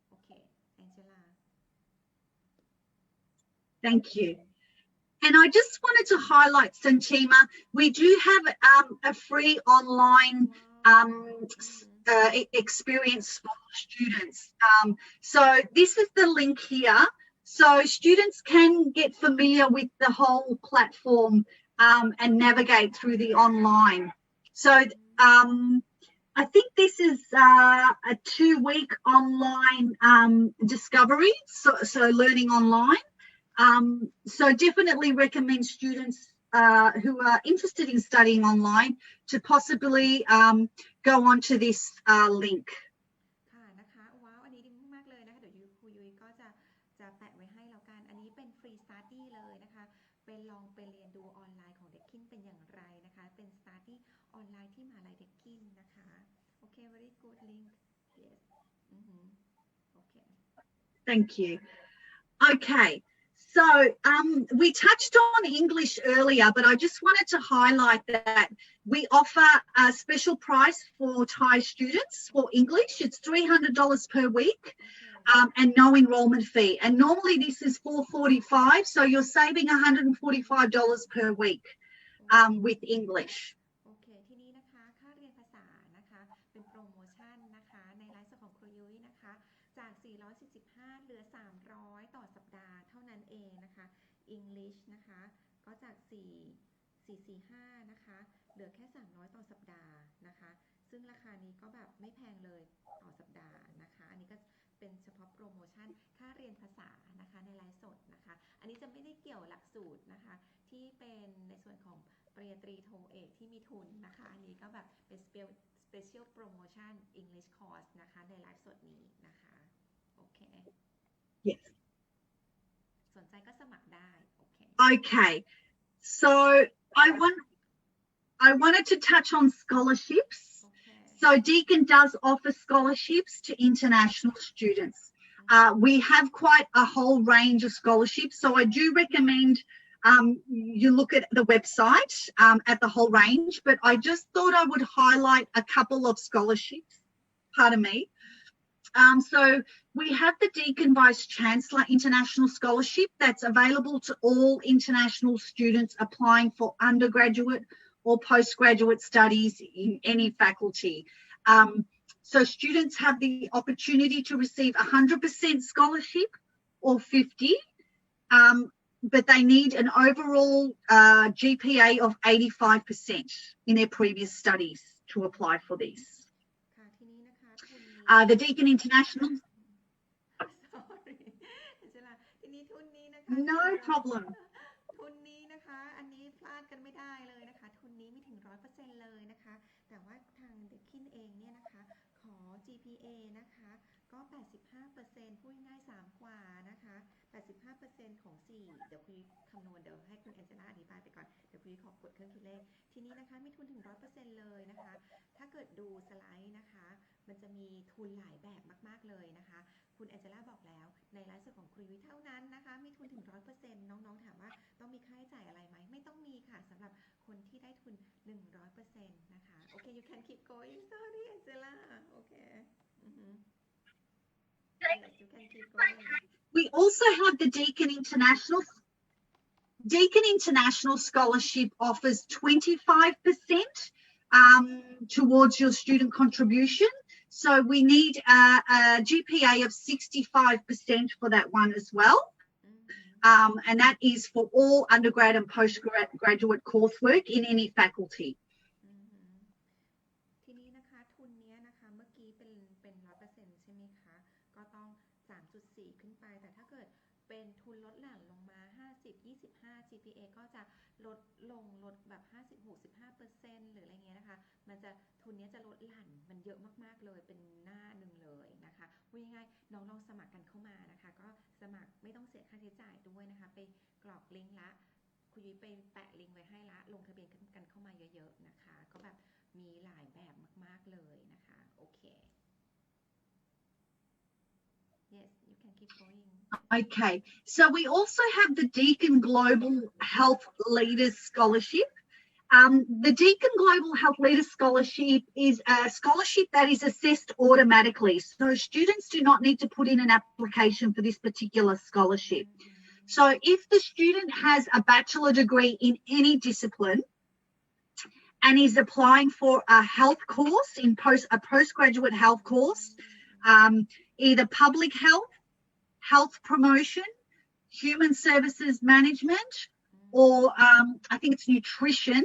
โอเคแองเจล่า Thank you. And I just wanted to highlight, Santima, we do have a free online experience for students. So this is the link here. So students can get familiar with the whole platform and navigate through the online. So I think this is a 2-week online discovery, so learning online. So definitely recommend students who are interested in studying online to possibly go on to this link. ค่ะนะคะว้าวอันนี้ดีมากๆเลยนะคะเดี๋ยวครูยุ้ยก็จะแปะไว้ให้แล้วกันอันนี้เป็นฟรีสตาร์ดี้เลยนะคะเป็นลองไปเรียนดูออนไลน์ของเด็กคินเป็นอย่างไรนะคะเป็นสตาร์ดี้ออนไลน์ที่มหาลัยเด็กคินนะคะโอเค very good link yes โอเค Thank you. Okay. So we touched on English earlier, but I just wanted to highlight that we offer a special price for Thai students for English. It's $300 per week and no enrolment fee. And normally this is $445, so you're saving $145 per week with English. โอเคทีนี้นะคะค่าเรียนภาษานะคะเป็นโปรโมชั่นนะคะในไลฟ์สดของครูยุ้ยนะคะจาก445เหลือ300ต่อสัปดาห์เท่านั้นเองนะคะ English นะคะก็จาก445นะคะเหลือแค่300ต่อสัปดาห์นะคะซึ่งราคานี้ก็แบบไม่แพงเลยต่อสัปดาห์นะคะอันนี้ก็เป็นเฉพาะโปรโมชั่นค่าเรียนภาษานะคะในไลฟ์สดนะคะอันนี้จะไม่ได้เกี่ยวหลักสูตรนะคะที่เป็นในส่วนของปริญญาตรีโทเอกที่มีทุนนะคะอันนี้ก็แบบเป็น special promotion English course นะคะในไลฟ์สดนี้นะคะโอเค Yes. สนใจก็สมัครได้โอเค Okay. So I wanted to touch on scholarships. So Deakin does offer scholarships to international students. We have quite a whole range of scholarships. So I do recommend you look at the website at the whole range, but I just thought I would highlight a couple of scholarships. Pardon me. So we have the Deakin Vice Chancellor International Scholarship that's available to all international students applying for undergraduate or postgraduate studies in any faculty. So students have the opportunity to receive 100% scholarship or 50, but they need an overall GPA of 85% in their previous studies to apply for these. ค่ะทีนี้นะคะทุนนี้ The Deakin International. sorry ใช่ละทีนี้ทุนนี้นะคะ No problem. ทุนนี้นะคะอันนี้พลาดกันไม่ได้เลยนะคะทุนนี้ไม่ถึง 100% เลยนะคะแต่ว่าทางเด็กคินเองเนี่ยนะคะ ขอ GPA นะคะก็ 85% พูดง่ายๆ3กว่านะคะ 85% ของ 4 เดี๋ยวคุยคำนวณเดี๋ยวให้คุณแอนเจล่าอธิบายไปก่อนเดี๋ยวคุยขอกดเครื่องคิดเลขทีนี้นะคะมีทุนถึง 100% เลยนะคะถ้าเกิดดูสไลด์นะคะมันจะมีทุนหลายแบบมากๆเลยนะคะคุณแอนเจล่าบอกแล้วในไลฟ์สดของคุยเท่านั้นนะคะมีทุนถึง 100% น้องๆถามว่าต้องมีค่าใช้จ่ายอะไรไหมไม่ต้องมีค่ะสำหรับคนที่ได้ทุน 100% นะคะโอเค you can keep going sorry Angela โอเคYes, you can keep going. We also have the Deakin International Scholarship offers 25% towards your student contribution. So we need a GPA of 65% for that one as well. And that is for all undergrad and postgraduate coursework in any faculty. ทีนี้นะคะทุนนี้นะคะเมื่อกี้เป็น 100% ใช่ไหมคะก็ต้อง 3.4 ขึ้นไปแต่ถ้าเกิดเป็นทุนลดหลั่นลงมา50 25 GPA ก็จะลดแบบ50 65% หรืออะไรเงี้ยนะคะมันจะทุนนี้จะลดหลั่นมันเยอะมากๆเลยเป็นหน้าหนึ่งเลยนะคะพูดง่ายๆน้องลองสมัครกันเข้ามานะคะก็สมัครไม่ต้องเสียค่าใช้จ่ายด้วยนะคะไปกรอกลิงก์ละคุณยุ้ยไปแปะลิงก์ไว้ให้ละลงทะเบียนกันเข้ามาเยอะๆนะคะก็แบบมีหลายแบบมากๆเลยนะคะโอเค Yes you can keep going Okay, so we also have the Deakin Global Health Leaders Scholarship. The Deakin Global Health Leaders Scholarship is a scholarship that is assessed automatically. So students do not need to put in an application for this particular scholarship. So if the student has a bachelor degree in any discipline and is applying for a health course in a postgraduate health course, either public health promotion, human services management, or I think it's nutrition,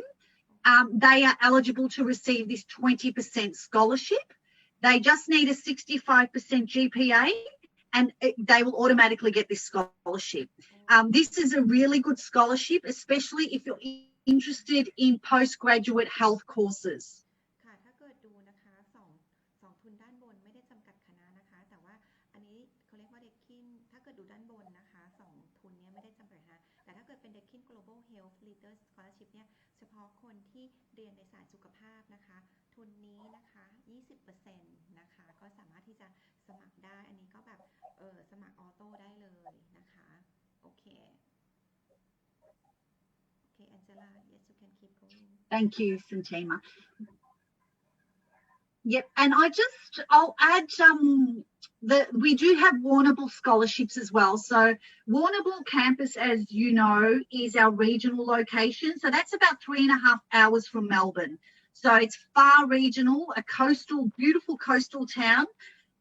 they are eligible to receive this 20% scholarship. They just need a 65% GPA and they will automatically get this scholarship. This is a really good scholarship, especially if you're interested in postgraduate health courses. ค่ะถ้าเกิดดูนะคะสองทุนด้านบนไม่ได้จำกัดคณะนะคะแต่ว่าอันนี้เขาเรียกว่า Deakin ถ้าเกิดดูด้านบนนะคะสองทุนนี้ไม่ได้จำกัดคณะแต่ถ้าเกิดเป็น Deakin Global Health Leaders Scholarship เนี่ยเฉพาะคนที่เรียนในสายสุขภาพนะคะทุนนี้นะคะ 20% นะคะก็สามารถที่จะสมัครได้อันนี้ก็แบบสมัครออโต้ได้เลยนะคะโอเคAngela yes you can keep going Thank you, Santima. Yep, and I'll add we do have Warrnambool scholarships as well. So Warrnambool campus, as you know, is our regional location. So that's about 3.5 hours from Melbourne. So it's far regional, a beautiful coastal town.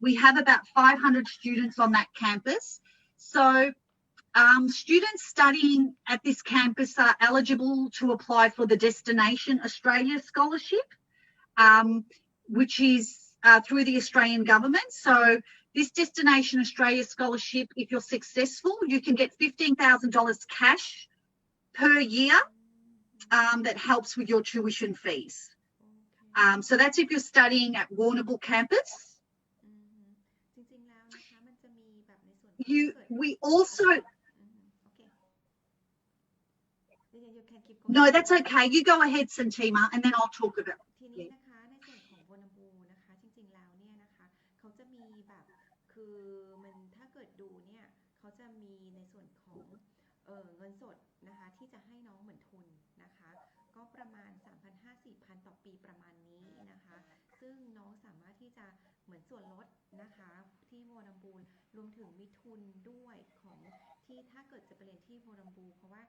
We have about 500 students on that campus. So students studying at this campus are eligible to apply for the Destination Australia Scholarship, which is through the Australian government. So this Destination Australia Scholarship, if you're successful, you can get $15,000 cash per year that helps with your tuition fees. So that's if you're studying at Warrnambool campus. We also... No, that's okay. You go ahead, Santima, and then I'll talk about it. ทีนี้นะคะในส่วนของ Warrnambool นะคะจริงๆแล้วเนี่ยนะคะเขาจะมีแบบคือมันถ้าเกิดดูเนี่ยเขาจะมีในส่วนของเงินสดนะคะที่จะให้น้องเหมือนทุนนะคะก็ประมาณ 3,500-4,000 ต่อปีประมาณนี้นะคะซึ่งน้องสามารถที่จะเหมือนส่วนลดนะคะที่ Warrnambool รวมถึงมีทุนด้วยของที่ถ้าเกิดจะไปเรียนที่ Warrnambool เพราะว่า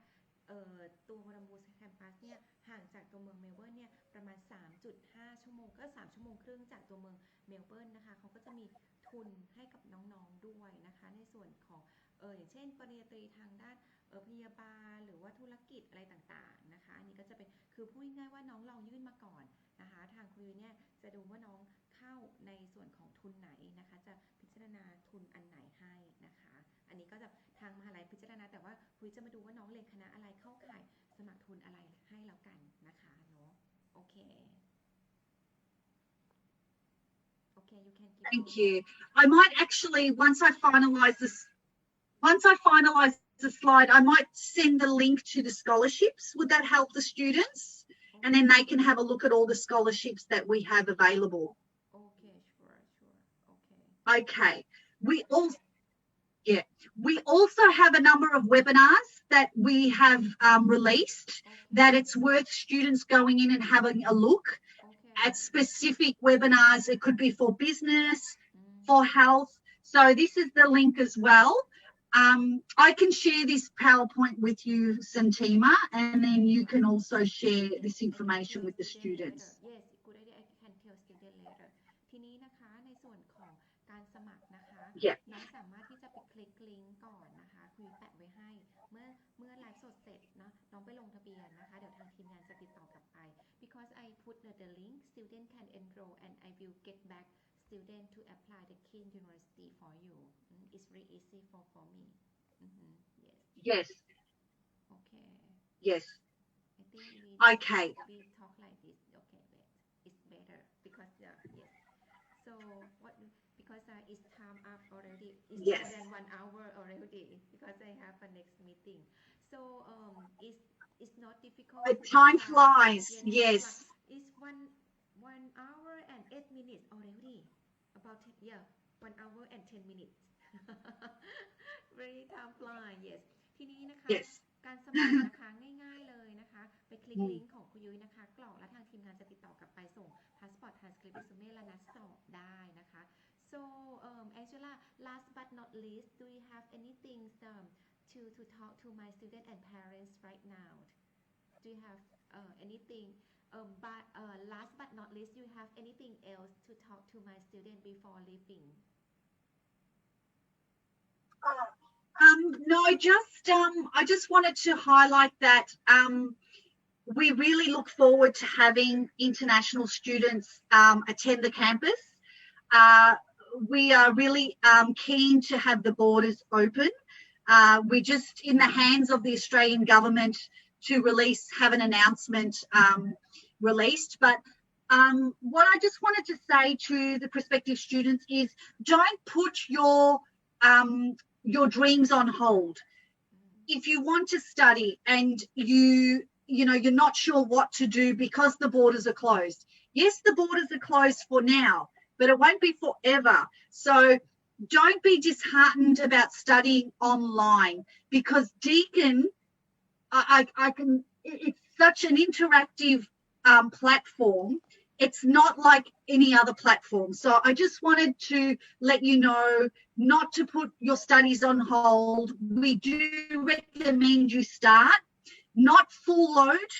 ตัว Warrnambool Campus เนี่ยห่างจากตัวเมืองเมลเบิร์นเนี่ยประมาณ 3.5 ชั่วโมงก็3ชั่วโมงครึ่งจากตัวเมืองเมลเบิร์นนะคะเขาก็จะมีทุนให้กับน้องๆด้วยนะคะในส่วนของอย่างเช่นปริญญาตรีทางด้านพยาบาลหรือว่าธุรกิจอะไรต่างๆนะคะอันนี้ก็จะเป็นคือพูดง่ายๆว่าน้องลองยื่นมาก่อนนะคะทางครูเนี่ยจะดูว่าน้องเข้าในส่วนของทุนไหนนะคะจะพิจารณาทุนอันไหนให้นะคะอันนี้ก็จะทางมหาลัยพิจารณาแต่ว่าครูจะมาดูว่าน้องเรียนคณะอะไรเข้าข่ายสมัครทุนอะไรให้แล้วกันนะคะเนาะโอเค Okay, you can give Thank more. you. I might actually, once I finalize the slide, I might send the link to the scholarships. Would that help the students? And then they can have a look at all the scholarships that we have available. Okay, sure. Okay. Okay. We also have a number of webinars that we have released that it's worth students going in and having a look Okay. at specific webinars. It could be for business, for health. So this is the link as well. I can share this PowerPoint with you, Santima, and then you can also share this information with the students. Yes, good idea. I can tell student later. ทีนี้นะคะในส่วนของการสมัครนะคะ Yeah. น้องสามารถที่จะไปคลิกลิงก์ก่อนนะคะคุยแปะไว้ให้เมื่อไลฟ์สดเสร็จนะน้องไปลงทะเบียนนะคะเดี๋ยวทางทีมงานจะติดต่อกลับไป because I put the link student can enroll and I will get back student to apply the King University for you. It's very easy for me. Yes. Okay. Yes. I think Okay. we talk like this. Okay, wait. It's better because yes. So what? Because it's time up already. It's Yes. more than 1 hour already because I have a next meeting. So it's not difficult. Time flies. Yes. It's 1 hour and 8 minutes already. About 1 hour and 10 minutes. Very time fly. Yes. ทีนี้นะคะ Yes. การสมัครนะคะง่ายๆเลยนะคะไปคลิกลิงก์ของคุณยุ้ยนะคะกรอกและทางทีมงานจะติดต่อกลับไปส่ง passport transcript resume และนัดสอบได้นะคะ so Angela last but not least do you have anything to talk to my student and parents right now do you have anything but last but not least you have anything else to talk to my student before leaving No, I just wanted to highlight that we really look forward to having international students attend the campus. We are really keen to have the borders open. We're just in the hands of the Australian government to have an announcement released. But what I just wanted to say to the prospective students is don't put your dreams on hold. If you want to study and you're not sure what to do because the borders are closed. Yes, the borders are closed for now, but it won't be forever. So don't be disheartened about studying online because Deakin, it's such an interactive platform. It's not like any other platform. So I just wanted to let you know not to put your studies on hold. We do recommend you start, not full load.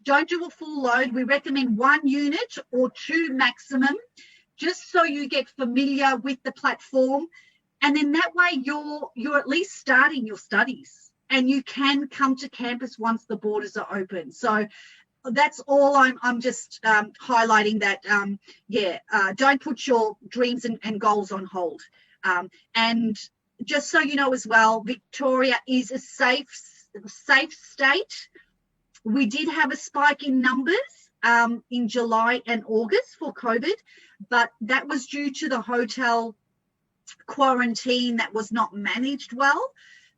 Don't do a full load. We recommend 1 unit or 2 maximum, just so you get familiar with the platform. And then that way you're at least starting your studies and you can come to campus once the borders are open. So that's all I'm just highlighting that, don't put your dreams and goals on hold. And just so you know as well, Victoria is a safe state. We did have a spike in numbers in July and August for COVID, but that was due to the hotel quarantine that was not managed well.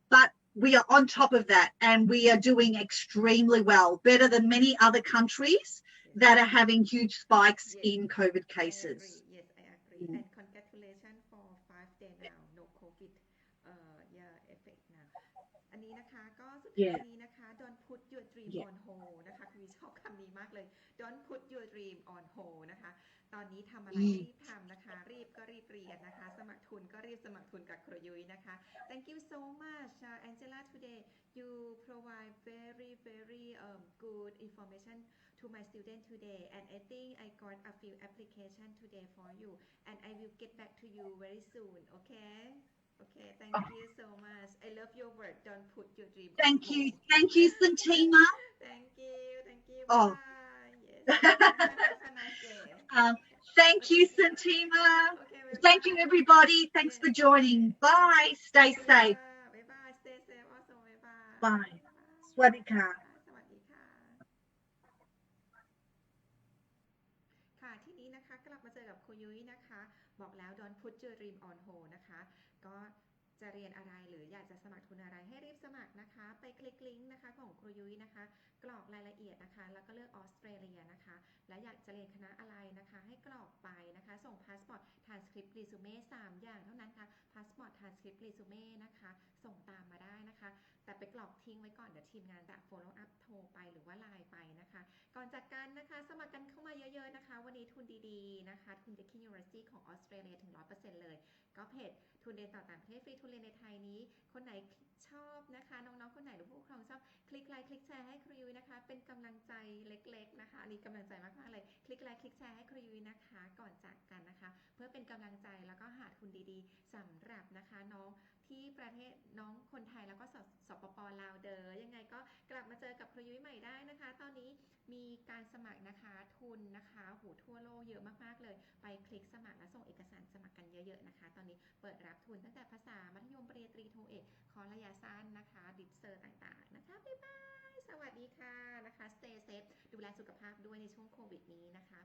But we are on top of that and we are doing extremely well, better than many other countries that are having huge spikes in COVID cases. Yes, I agree. And congratulations for 5 days now, no COVID effect now. อันนี้นะคะก็สุดท้ายนี้นะคะ don't put your dream on hold นะคะคือชอบคำนี้มากเลย don't put your dream on hold นะคะตอนนี้ทำอะไรรีบทำนะคะรีบก็รีบเรียนนะคะสมัครทุนก็รีบสมัครทุนกับครูยุ้ยนะคะ Thank you so much Angela today you provide very good information to my student today and I think I got a few application today for you and I will get back to you very soon okay thank you so much I love your word don't put your dream on hold thank you Santima. thank you Oh. bye yes have a nice day thank you Santima. Thank you everybody. Thanks for joining. Bye. Stay safe. bye stay safe also bye Bye. สวัสดีค่ะ ค่ะที่นี้นะคะกลับมาเจอกับ ครูยุ้ยนะคะบอกแล้ว don't put your dream on hold นะคะก็จะเรียนอะไรหรืออยากจะสมัครทุนอะไรให้รีบสมัครนะคะไปคลิกลิงก์นะคะของครูยุ้ยนะคะกรอกรายละเอียดนะคะแล้วก็เลือกออสเตรเลียนะคะและอยากจะเรียนคณะอะไรนะคะให้กรอกไปนะคะส่งพาสปอร์ตทรานสคริปต์รีซูเม่3อย่างเท่านั้นค่ะพาสปอร์ตทรานสคริปต์รีซูเม่นะคะส่งตามมาได้นะคะแต่ไปกรอกทิ้งไว้ก่อนเดี๋ยวทีมงานจะ follow up โทรไปหรือว่าไลน์ไปนะคะก่อนจากกันนะคะสมัครกันเข้ามาเยอะๆนะคะวันนี้ทุนดีๆนะคะทุน Deakin University ของออสเตรเลียถึง 100% เลยก็เพจทุนเรียนต่อต่างประเทศฟรีทุนเรียนในไทยนี้คนไหนชอบนะคะน้องๆคนไหนหรือผู้ปกครองชอบคลิกไลค์คลิกแชร์ให้ครูยุ้ยนะคะเป็นกำลังใจเล็กๆนะคะอันนี้กำลังใจมากๆเลยคลิกไลค์คลิกแชร์ให้ครูยุ้ยนะคะก่อนจากกันนะคะเพื่อเป็นกำลังใจแล้วก็หาทุนดีๆสำหรับนะคะน้องที่ประเทศน้องคนไทยแล้วก็สปป.ลาวเด้อยังไงก็กลับมาเจอกับครูยุ้ยใหม่ได้นะคะตอนนี้มีการสมัครนะคะทุนนะคะหูทั่วโลกเยอะมากๆเลยไปคลิกสมัครและส่งเอกสารสมัครกันเยอะๆนะคะตอนนี้เปิดรับทุนตั้งแต่ภาษามัธยมปริญญาตรีโทเอกคอร์สระยะสั้นนะคะดิปเซอร์ต่างๆนะคะบ๊ายบายสวัสดีค่ะนะคะ stay safe ดูแลสุขภาพด้วยในช่วงโควิดนี้นะคะ